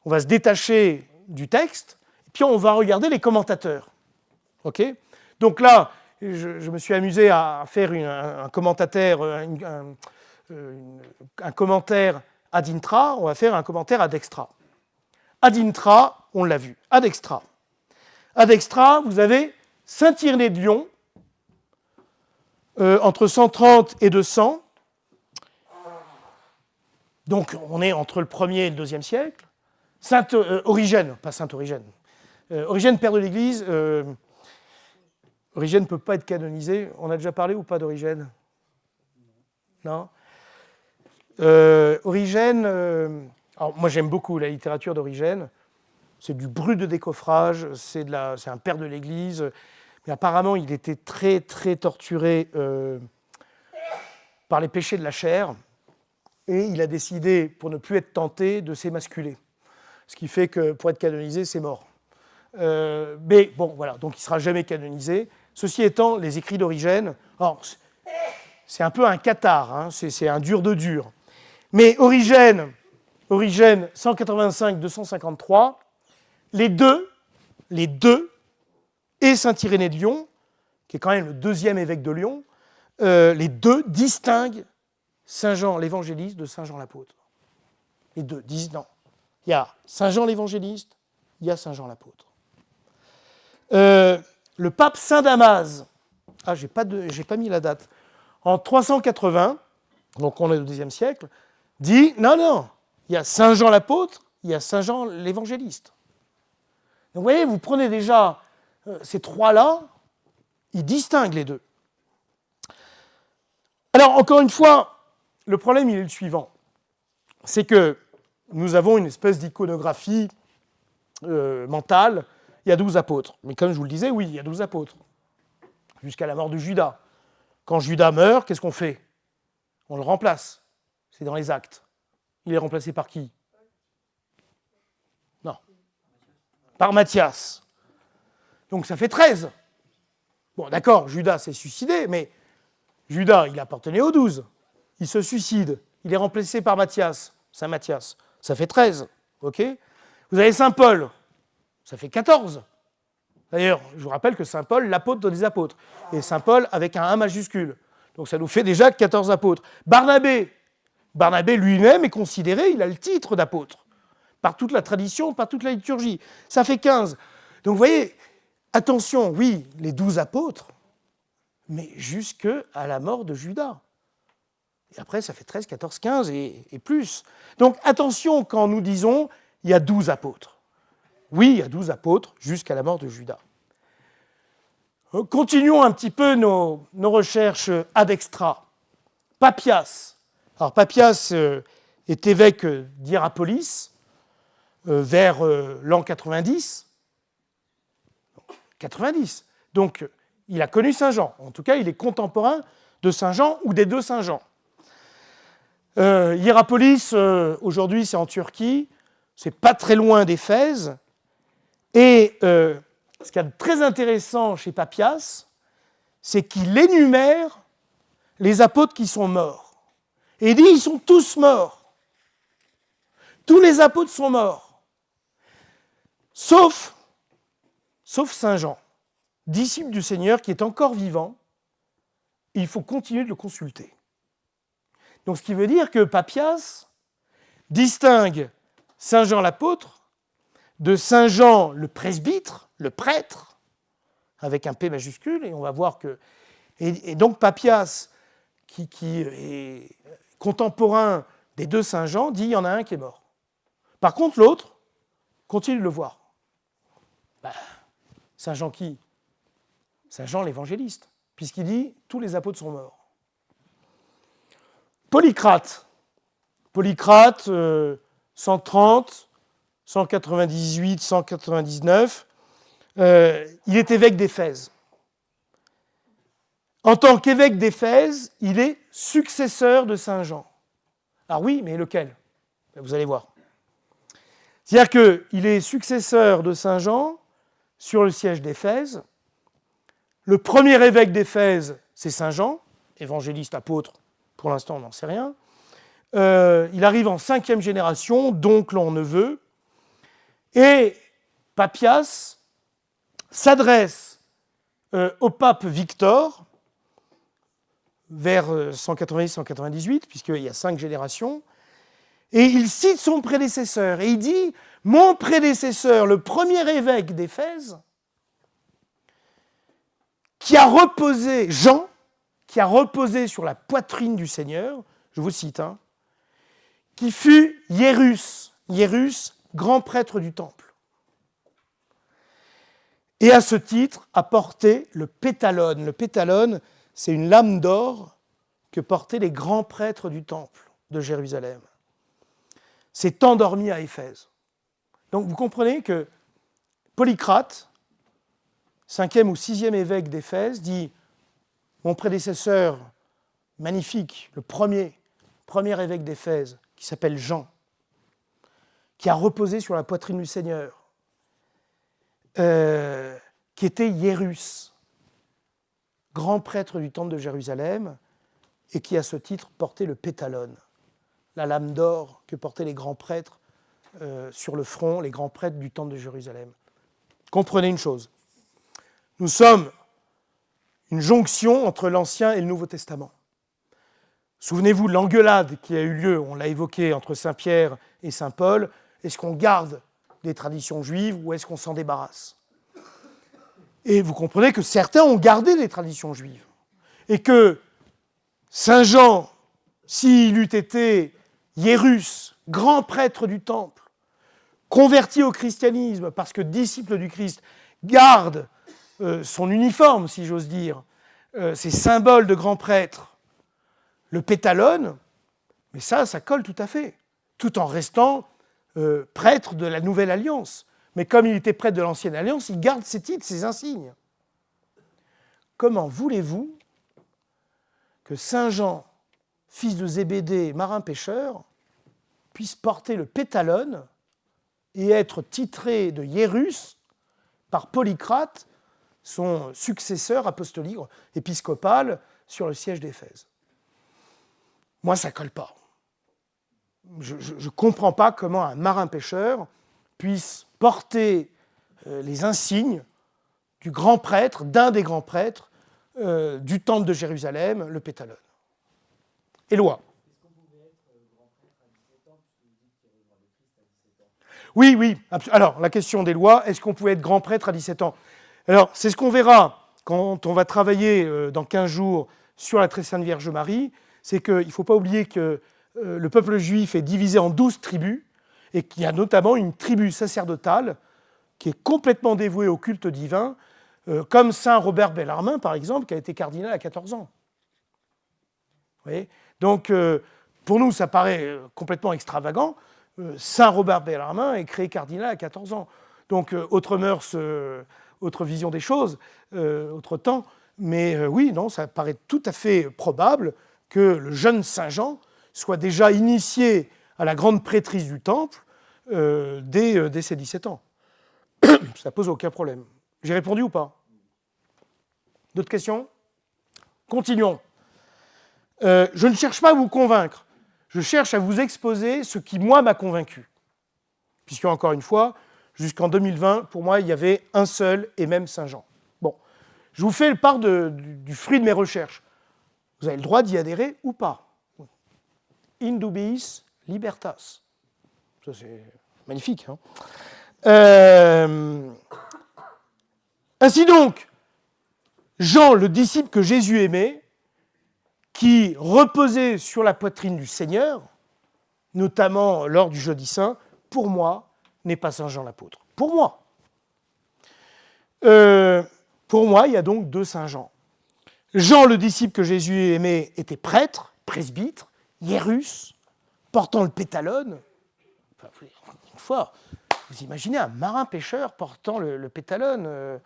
on va se détacher du texte, et puis on va regarder les commentateurs. Okay ? Donc là, je me suis amusé à faire un commentaire ad intra, on va faire un commentaire ad extra. Ad intra, on l'a vu. Ad extra. Ad extra, vous avez Saint Irénée de Lyon, entre 130 et 200, Donc on est entre le 1er et le 2e siècle. Origène, pas Saint Origène. Origène, père de l'Église. Origène ne peut pas être canonisé. On a déjà parlé ou pas d'Origène? Non. Origène, alors moi j'aime beaucoup la littérature d'Origène. C'est du brut de décoffrage, c'est un père de l'Église. Mais apparemment, il était très, très torturé par les péchés de la chair. Et il a décidé, pour ne plus être tenté, de s'émasculer. Ce qui fait que pour être canonisé, c'est mort. Mais bon, voilà, donc il ne sera jamais canonisé. Ceci étant, les écrits d'Origène, c'est un peu un cathare, hein, c'est un dur de dur. Mais Origène 185-253, les deux, et Saint-Irénée de Lyon, qui est quand même le 2e évêque de Lyon, les deux distinguent Saint Jean l'évangéliste de Saint Jean l'apôtre. Les deux disent non. Il y a Saint Jean l'évangéliste, il y a Saint Jean l'apôtre. Le pape Saint Damas, j'ai pas mis la date, en 380, donc on est au Xe siècle, dit non, il y a Saint Jean l'apôtre, il y a Saint Jean l'évangéliste. Donc vous voyez, vous prenez déjà ces trois-là, ils distinguent les deux. Alors encore une fois, le problème il est le suivant, c'est que nous avons une espèce d'iconographie mentale, il y a 12 apôtres. Mais comme je vous le disais, oui, il y a 12 apôtres, jusqu'à la mort de Judas. Quand Judas meurt, qu'est-ce qu'on fait? On le remplace. C'est dans les Actes. Il est remplacé par qui? Non. Par Matthias. Donc ça fait 13. Bon, d'accord, Judas s'est suicidé, mais Judas, il appartenait aux 12. Il se suicide. Il est remplacé par Matthias, Saint Matthias. Ça fait 13. OK? Vous avez Saint Paul. Ça fait 14. D'ailleurs, je vous rappelle que Saint Paul, l'apôtre des apôtres. Et Saint Paul avec un A majuscule. Donc ça nous fait déjà 14 apôtres. Barnabé lui-même est considéré, il a le titre d'apôtre. Par toute la tradition, par toute la liturgie. Ça fait 15. Donc vous voyez, attention, oui, les 12 apôtres, mais jusqu'à la mort de Judas. Et après, ça fait 13, 14, 15 et plus. Donc attention quand nous disons, il y a 12 apôtres. Oui, il y a 12 apôtres jusqu'à la mort de Judas. Continuons un petit peu nos recherches ad extra. Papias. Alors Papias est évêque d'Hiérapolis vers l'an 90. 90. Donc il a connu Saint Jean. En tout cas, il est contemporain de Saint Jean ou des deux Saint Jean. Hiérapolis, aujourd'hui, c'est en Turquie. C'est pas très loin d'Éphèse. Et ce qu'il y a de très intéressant chez Papias, c'est qu'il énumère les apôtres qui sont morts. Et il dit, ils sont tous morts. Tous les apôtres sont morts. Sauf Saint Jean, disciple du Seigneur qui est encore vivant. Il faut continuer de le consulter. Donc ce qui veut dire que Papias distingue Saint Jean l'apôtre de Saint Jean le presbytre, le prêtre, avec un P majuscule, et on va voir que... Et donc Papias, qui est contemporain des deux Saint Jean, dit il y en a un qui est mort. Par contre, l'autre continue de le voir. Saint Jean qui? Saint Jean l'évangéliste, puisqu'il dit tous les apôtres sont morts. Polycrate, 130, 198, 199, il est évêque d'Éphèse. En tant qu'évêque d'Éphèse, il est successeur de Saint Jean. Ah oui, mais lequel? Vous allez voir. C'est-à-dire qu'il est successeur de Saint Jean sur le siège d'Éphèse. Le premier évêque d'Éphèse, c'est Saint Jean, évangéliste, apôtre, pour l'instant on n'en sait rien. Il arrive en 5e génération, d'oncle en neveu. Et Papias s'adresse au pape Victor vers 190-198, puisqu'il y a 5 générations, et il cite son prédécesseur, et il dit « Mon prédécesseur, le premier évêque d'Éphèse, qui a reposé, Jean, qui a reposé sur la poitrine du Seigneur, je vous cite, qui fut Hiérus, grand prêtre du temple. Et à ce titre, a porté le pétalone. Le pétalone, c'est une lame d'or que portaient les grands prêtres du temple de Jérusalem. C'est endormi à Éphèse. Donc vous comprenez que Polycrate, 5e ou 6e évêque d'Éphèse, dit « Mon prédécesseur magnifique, le premier évêque d'Éphèse, qui s'appelle Jean, qui a reposé sur la poitrine du Seigneur, qui était Hiérus, grand prêtre du temple de Jérusalem, et qui, à ce titre, portait le pétalone, la lame d'or que portaient les grands prêtres sur le front, les grands prêtres du temple de Jérusalem. Comprenez une chose, nous sommes une jonction entre l'Ancien et le Nouveau Testament. Souvenez-vous de l'engueulade qui a eu lieu, on l'a évoqué, entre Saint Pierre et Saint Paul. Est-ce qu'on garde des traditions juives ou est-ce qu'on s'en débarrasse? Et vous comprenez que certains ont gardé des traditions juives. Et que Saint Jean, s'il eût été Hiérus, grand prêtre du temple, converti au christianisme parce que disciple du Christ, garde son uniforme, si j'ose dire, ses symboles de grand prêtre, le pétalone, mais ça colle tout à fait, tout en restant prêtre de la Nouvelle Alliance. Mais comme il était prêtre de l'Ancienne Alliance, il garde ses titres, ses insignes. Comment voulez-vous que Saint Jean, fils de Zébédée, marin-pêcheur, puisse porter le pétalone et être titré de Hiérus par Polycrate, son successeur apostolique, épiscopal, sur le siège d'Éphèse? Moi, ça ne colle pas. Je ne comprends pas comment un marin-pêcheur puisse porter les insignes du grand prêtre, d'un des grands prêtres du temple de Jérusalem, le pétalone. Éloi. Est-ce qu'on pouvait être grand prêtre à 17 ans, puisque vous dites qu'il rejoint le Christ à 17 ans? Oui. Alors, la question d'Éloi, est-ce qu'on pouvait être grand prêtre à 17 ans? Alors, c'est ce qu'on verra quand on va travailler dans 15 jours sur la Très Sainte Vierge Marie, c'est qu'il ne faut pas oublier que le peuple juif est divisé en 12 tribus, et qu'il y a notamment une tribu sacerdotale qui est complètement dévouée au culte divin, comme saint Robert Bellarmin, par exemple, qui a été cardinal à 14 ans. Vous voyez ? Donc, pour nous, ça paraît complètement extravagant. Saint Robert Bellarmin est créé cardinal à 14 ans. Donc, autre mœurs, autre vision des choses, autre temps. Mais oui, non, ça paraît tout à fait probable que le jeune Saint Jean soit déjà initié à la grande prêtrise du temple dès ses 17 ans. Ça ne pose aucun problème. J'ai répondu ou pas? D'autres questions? Continuons. Je ne cherche pas à vous convaincre, je cherche à vous exposer ce qui, moi, m'a convaincu. Puisque, encore une fois, jusqu'en 2020, pour moi, il y avait un seul et même Saint Jean. Bon, je vous fais le part du fruit de mes recherches. Vous avez le droit d'y adhérer ou pas. In dubiis libertas. Ça, c'est magnifique. Hein. Ainsi donc, Jean, le disciple que Jésus aimait, qui reposait sur la poitrine du Seigneur, notamment lors du Jeudi Saint, pour moi, n'est pas Saint Jean l'apôtre. Pour moi. Pour moi, il y a donc deux Saint Jean. Jean, le disciple que Jésus aimait, était prêtre, presbytre, hiérus, portant le pétalone. Enfin, une fois, vous imaginez un marin-pêcheur portant le pétalone.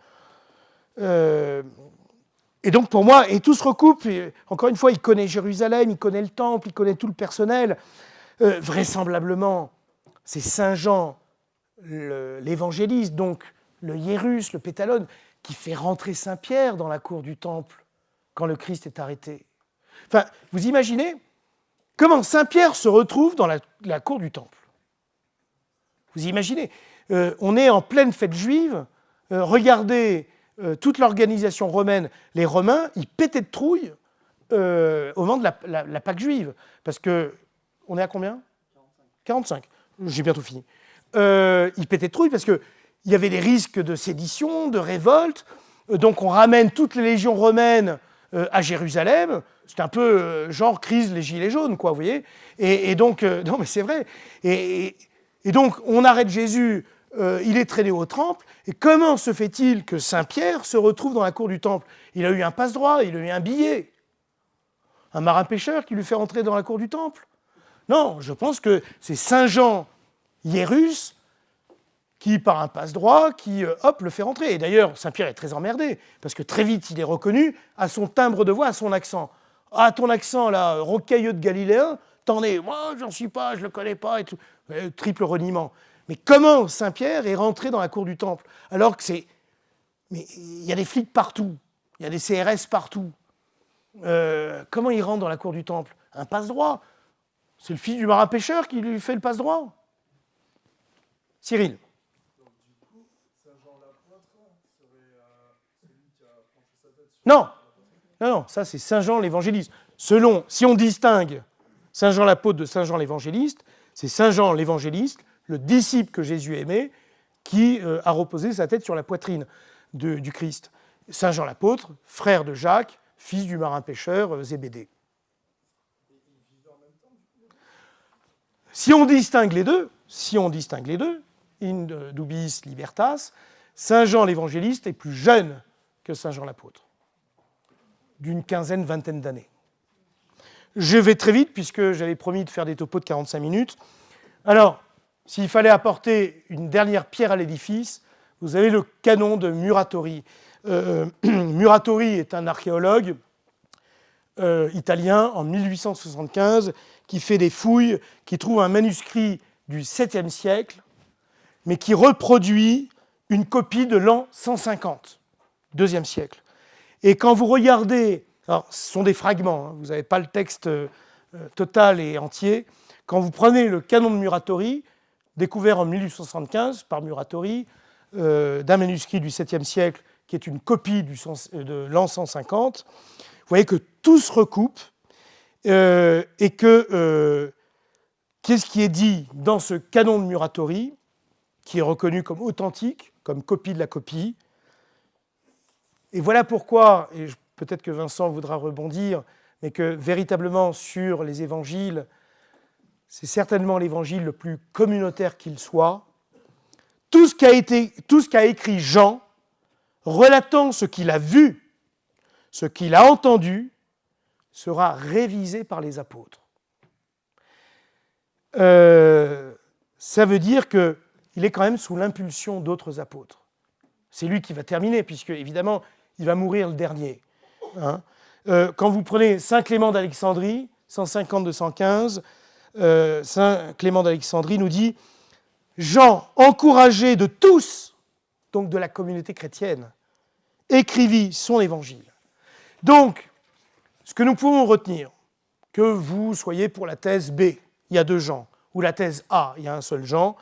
Et donc pour moi, et tout se recoupe, et encore une fois, il connaît Jérusalem, il connaît le temple, il connaît tout le personnel. Vraisemblablement, c'est Saint Jean, l'évangéliste, donc le hiérus, le pétalone, qui fait rentrer Saint Pierre dans la cour du temple quand le Christ est arrêté. Enfin, vous imaginez comment Saint Pierre se retrouve dans la cour du temple. Vous imaginez, on est en pleine fête juive, regardez toute l'organisation romaine, les Romains, ils pétaient de trouille au moment de la Pâque juive. Parce que, on est à combien ? 45. J'ai bientôt fini. Ils pétaient de trouille parce qu'il y avait des risques de sédition, de révolte. Donc on ramène toutes les légions romaines à Jérusalem. C'est un peu genre crise les gilets jaunes, quoi, vous voyez. Et donc, non, mais c'est vrai. Et donc, on arrête Jésus, il est traîné au temple. Et comment se fait-il que Saint-Pierre se retrouve dans la cour du temple? Il a eu un passe-droit, il a eu un billet. Un marin-pêcheur qui lui fait rentrer dans la cour du temple? Non, je pense que c'est Saint Jean Hiérus qui, par un passe-droit, qui, le fait rentrer. Et d'ailleurs, Saint-Pierre est très emmerdé, parce que très vite, il est reconnu à son timbre de voix, à son accent. Ah, ton accent, là, rocailleux de Galiléen, t'en es, moi, j'en suis pas, je le connais pas, et tout. Triple reniement. Mais comment Saint-Pierre est rentré dans la cour du temple? Alors que c'est... Mais il y a des flics partout, il y a des CRS partout. Comment il rentre dans la cour du temple? Un passe-droit. C'est le fils du marin-pêcheur qui lui fait le passe-droit. Cyril. Donc, du coup, Saint-Jean l'apôtre serait celui qui a penché sa tête sur Non, non, ça c'est Saint-Jean l'évangéliste. Si on distingue Saint-Jean l'apôtre de Saint-Jean l'évangéliste, c'est Saint-Jean l'évangéliste, le disciple que Jésus aimait, qui a reposé sa tête sur la poitrine du Christ. Saint-Jean l'apôtre, frère de Jacques, fils du marin-pêcheur Zébédée. Si on distingue les deux, in dubis libertas, Saint-Jean l'évangéliste est plus jeune que Saint-Jean l'apôtre, d'une quinzaine, vingtaine d'années. Je vais très vite, puisque j'avais promis de faire des topos de 45 minutes. Alors, s'il fallait apporter une dernière pierre à l'édifice, vous avez le canon de Muratori. Muratori est un archéologue italien en 1875 qui fait des fouilles, qui trouve un manuscrit du 7e siècle, mais qui reproduit une copie de l'an 150, 2e siècle. Et quand vous regardez, alors ce sont des fragments, hein, vous n'avez pas le texte total et entier, quand vous prenez le canon de Muratori, découvert en 1875 par Muratori, d'un manuscrit du 7e siècle, qui est une copie de l'an 150, vous voyez que tout se recoupe et que qu'est-ce qui est dit dans ce canon de Muratori, qui est reconnu comme authentique, comme copie de la copie. Et voilà pourquoi, et peut-être que Vincent voudra rebondir, mais que véritablement sur les évangiles, c'est certainement l'évangile le plus communautaire qu'il soit. Tout ce qu'a écrit Jean, relatant ce qu'il a vu, ce qu'il a entendu, sera révisé par les apôtres. Ça veut dire qu'il est quand même sous l'impulsion d'autres apôtres. C'est lui qui va terminer, puisque évidemment, il va mourir le dernier. Hein. Quand vous prenez Saint Clément d'Alexandrie, 150-215, Saint Clément d'Alexandrie nous dit « Jean, encouragé de tous, donc de la communauté chrétienne, écrivit son évangile. » Donc, ce que nous pouvons retenir, que vous soyez pour la thèse B, il y a 2 Jean, ou la thèse A, il y a un seul Jean,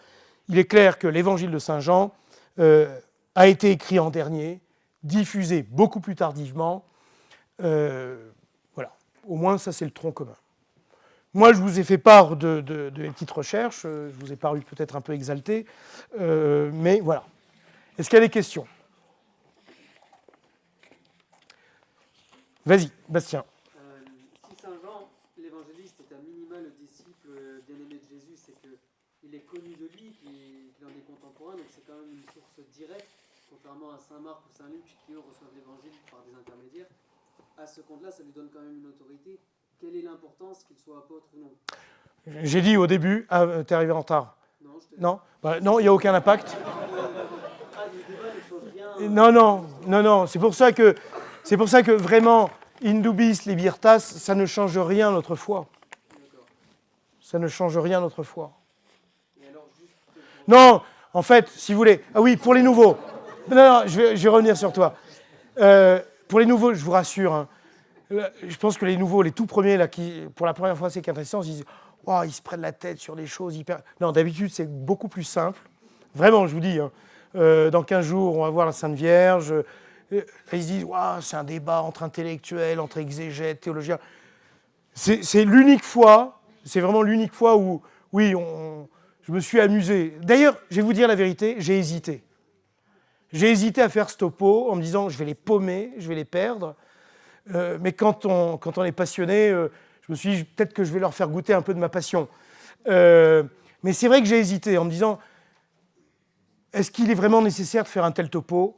il est clair que l'évangile de Saint Jean a été écrit en dernier, diffusé beaucoup plus tardivement. Voilà, au moins ça c'est le tronc commun. Moi, je vous ai fait part de petites recherches, je vous ai paru peut-être un peu exalté, mais voilà. Est-ce qu'il y a des questions? Vas-y, Bastien. Si Saint Jean, l'évangéliste, est à minima le disciple bien-aimé de Jésus, c'est qu'il est connu de lui, qu'il en est contemporain, donc c'est quand même une source directe, contrairement à Saint Marc ou Saint Luc, qui eux reçoivent l'évangile par des intermédiaires. À ce compte-là, ça lui donne quand même une autorité. Quelle est l'importance qu'il soit apôtre ou non? J'ai dit au début, t'es arrivé en retard. Non, Non, il n'y a aucun impact. Le débat ne change rien. Non, c'est pour ça que vraiment, in dubis libertas, ça ne change rien à notre foi. Ça ne change rien à notre foi. Et alors, juste... Non, en fait, si vous voulez... Ah oui, pour les nouveaux. Non, je vais revenir sur toi. Pour les nouveaux, je vous rassure, hein, je pense que les nouveaux, les tout premiers, là, qui, pour la première fois, c'est qu'intéressant, ils disent oh, ils se prennent la tête sur des choses hyper... Non, d'habitude, c'est beaucoup plus simple. Vraiment, je vous dis, hein, dans 15 jours, on va voir la Sainte Vierge. Ils se disent wow, c'est un débat entre intellectuels, entre exégètes, théologiens. C'est l'unique fois, c'est vraiment l'unique fois où, oui, je me suis amusé. D'ailleurs, je vais vous dire la vérité, j'ai hésité. J'ai hésité à faire ce topo en me disant je vais les paumer, je vais les perdre. Mais quand on est passionné, je me suis dit peut-être que je vais leur faire goûter un peu de ma passion. Mais c'est vrai que j'ai hésité en me disant, est-ce qu'il est vraiment nécessaire de faire un tel topo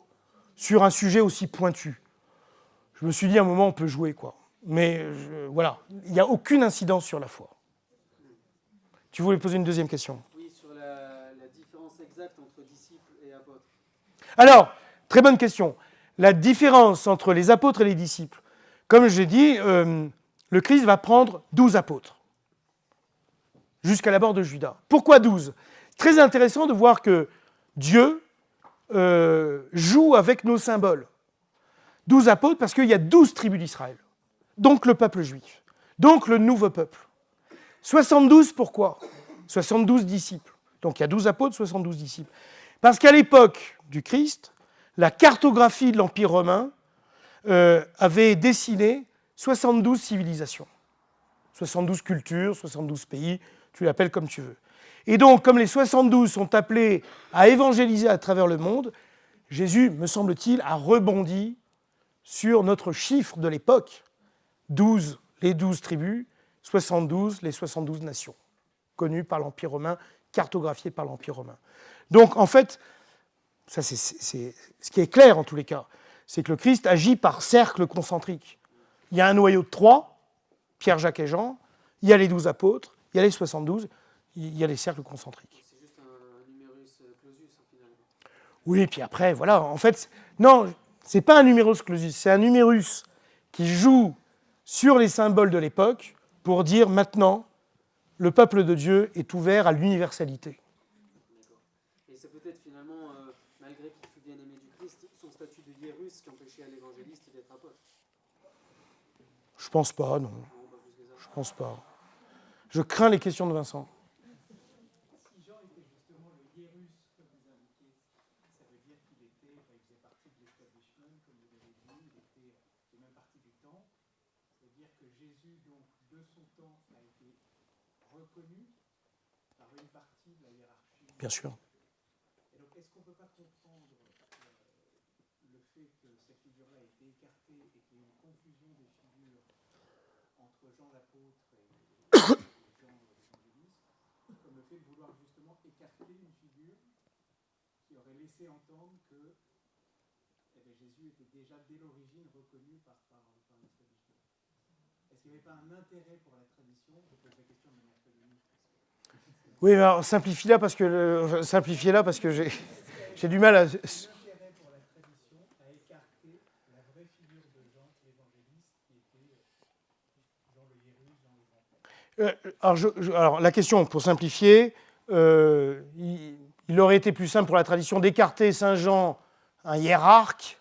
sur un sujet aussi pointu? Je me suis dit, à un moment, on peut jouer, quoi. Mais voilà, il n'y a aucune incidence sur la foi. Tu voulais poser une deuxième question? Oui, sur la différence exacte entre disciples et apôtres. Alors, très bonne question. La différence entre les apôtres et les disciples. Comme je l'ai dit, le Christ va prendre 12 apôtres jusqu'à la mort de Judas. Pourquoi 12? Très intéressant de voir que Dieu joue avec nos symboles. 12 apôtres parce qu'il y a 12 tribus d'Israël. Donc le peuple juif. Donc le nouveau peuple. 72, pourquoi? 72 disciples. Donc il y a 12 apôtres, 72 disciples. Parce qu'à l'époque du Christ, la cartographie de l'Empire romain avait dessiné 72 civilisations. 72 cultures, 72 pays, tu l'appelles comme tu veux. Et donc, comme les 72 sont appelés à évangéliser à travers le monde, Jésus, me semble-t-il, a rebondi sur notre chiffre de l'époque, 12, les 12 tribus, 72, les 72 nations, connues par l'Empire romain, cartographiées par l'Empire romain. Donc, en fait, ça c'est ce qui est clair en tous les cas, c'est que le Christ agit par cercle concentrique. Il y a un noyau de 3, Pierre, Jacques et Jean, il y a les 12 apôtres, il y a les 72, il y a les cercles concentriques. C'est juste un numerus clausus, finalement. Oui, puis après, voilà, en fait, non, c'est pas un numerus clausus, c'est un numerus qui joue sur les symboles de l'époque pour dire maintenant, le peuple de Dieu est ouvert à l'universalité. D'accord. Et c'est peut-être finalement, malgré qu'il fut bien aimé du Christ, son statut de hiérus qui empêchait à l'évangéliste d'être apôtre. Je pense pas, non. Non, pas plus que ça. Je pense pas. Je crains les questions de Vincent. Si Jean était justement le hiérus que vous indiquez, ça veut dire qu'il était, il faisait partie de l'establishment, comme vous avez dit, il faisait même partie du temps. Ça veut dire que Jésus, donc, de son temps, a été reconnu par une partie de la hiérarchie. Bien sûr. Et donc, est-ce qu'on ne peut pas comprendre le fait que cette figure-là a été écartée et qu'il y ait une confusion des figures entre Jean l'apôtre et Jean l'évangéliste, comme le fait de vouloir justement écarter une figure qui aurait laissé entendre que Jésus était déjà dès l'origine reconnu par l'établissement. Est-ce qu'il n'y avait pas un intérêt pour la tradition? Je pose la question de manière académique. Oui, mais alors simplifiez-la parce que j'ai du mal à... L'intérêt pour la tradition à écarter la vraie figure de Jean l'évangéliste qui était Jean le hiérus, Jean le grand. Alors, la question, pour simplifier, il aurait été plus simple pour la tradition d'écarter Saint Jean, un hiérarque.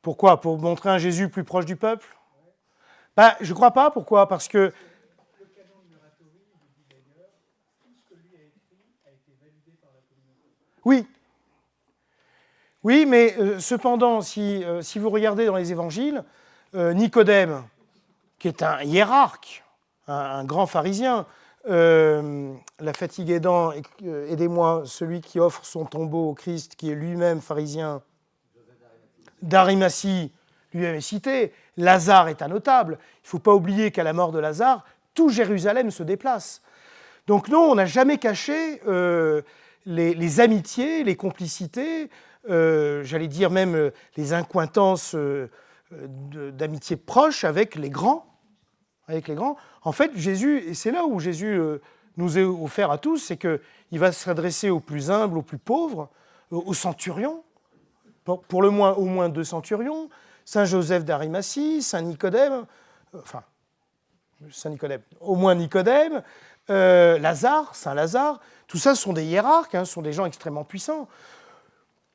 Pourquoi? Pour montrer un Jésus plus proche du peuple? Ben, je ne crois pas. Pourquoi? Parce que... Le canon de Muratori vous dit d'ailleurs tout ce que lui a écrit a été validé par la communauté. Oui. Oui, mais cependant, si vous regardez dans les évangiles, Nicodème, qui est un hiérarque, un grand pharisien, la fatigue aidant, aidez-moi, celui qui offre son tombeau au Christ, qui est lui-même pharisien, d'Arimathie, lui-même est cité. Lazare est un notable. Il ne faut pas oublier qu'à la mort de Lazare, tout Jérusalem se déplace. Donc non, on n'a jamais caché les amitiés, les complicités, j'allais dire même les incointances d'amitié proche avec les grands. En fait, Jésus, et c'est là où Jésus nous est offert à tous, c'est qu'il va s'adresser aux plus humbles, aux plus pauvres, aux centurions, pour le moins, au moins 2 centurions, Saint Joseph d'Arimathie, Saint Nicodème, au moins Nicodème, Lazare, Saint Lazare, tout ça sont des hiérarques, sont des gens extrêmement puissants.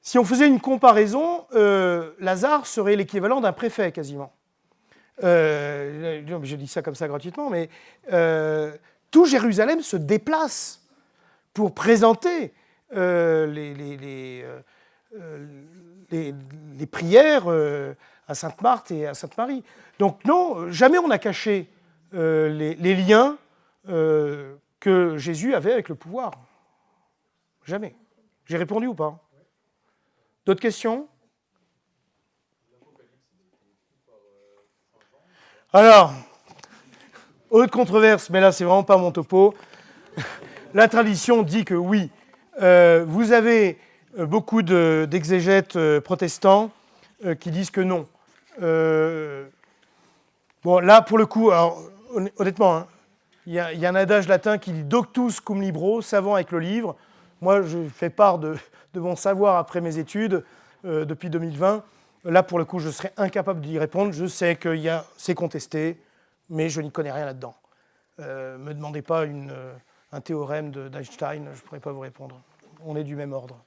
Si on faisait une comparaison, Lazare serait l'équivalent d'un préfet quasiment. Je dis ça comme ça gratuitement, mais tout Jérusalem se déplace pour présenter les prières à Sainte Marthe et à Sainte Marie. Donc non, jamais on n'a caché les liens que Jésus avait avec le pouvoir. Jamais. J'ai répondu ou pas? D'autres questions? Alors, autre controverse, mais là, c'est vraiment pas mon topo. La tradition dit que oui. Vous avez beaucoup d'exégètes protestants qui disent que non. Bon, là, pour le coup, alors, honnêtement, hein, il y a un adage latin qui dit « doctus cum libro », savant avec le livre. Moi, je fais part de mon savoir après mes études depuis 2020. Là, pour le coup, je serais incapable d'y répondre. Je sais que c'est contesté, mais je n'y connais rien là-dedans. Me demandez pas un théorème d'Einstein, je ne pourrais pas vous répondre. On est du même ordre.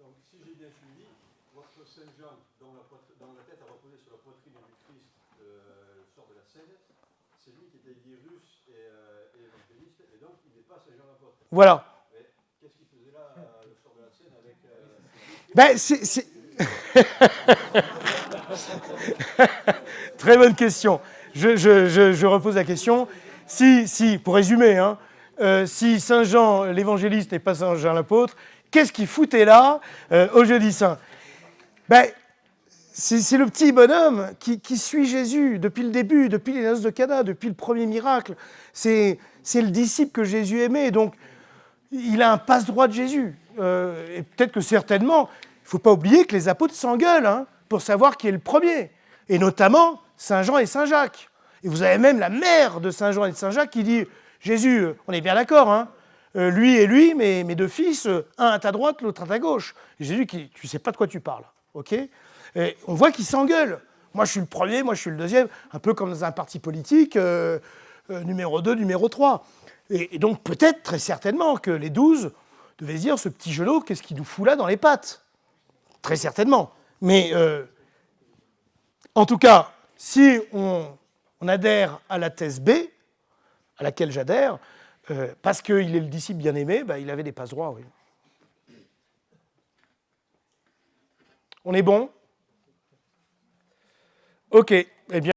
Donc, si j'ai bien suivi, votre Saint Jean, dont la tête a reposé sur la poitrine du Christ le soir de la scène, c'est lui qui était Iérus et évangéliste, et donc il n'est pas Saint Jean l'apôtre. Voilà. Mais qu'est-ce qu'il faisait là le soir de la scène avec... Ben, Très bonne question. Je repose la question. Si, pour résumer, hein, si Saint Jean l'évangéliste n'est pas Saint Jean l'apôtre, qu'est-ce qu'il foutait là au Jeudi Saint? Ben, c'est le petit bonhomme qui suit Jésus depuis le début, depuis les noces de Cana, depuis le premier miracle. C'est le disciple que Jésus aimait, donc il a un passe-droit de Jésus. Et peut-être que certainement, il ne faut pas oublier que les apôtres s'engueulent hein, pour savoir qui est le premier, et notamment Saint Jean et Saint Jacques. Et vous avez même la mère de Saint Jean et de Saint Jacques qui dit « Jésus, on est bien d'accord, hein, lui et lui, mes deux fils, un à ta droite, l'autre à ta gauche. » Et Jésus qui dit « Tu ne sais pas de quoi tu parles. Okay » Et on voit qu'ils s'engueulent. Moi, je suis le premier, moi, je suis le deuxième, un peu comme dans un parti politique, numéro 2, numéro 3. Et donc, peut-être, très certainement, que les 12 devaient se dire « Ce petit gelot, qu'est-ce qu'il nous fout là dans les pattes ?» Très certainement. Mais, en tout cas, si on adhère à la thèse B, à laquelle j'adhère, parce qu'il est le disciple bien-aimé, bah, il avait des passe-droits, oui. On est bon ? Ok. Eh bien,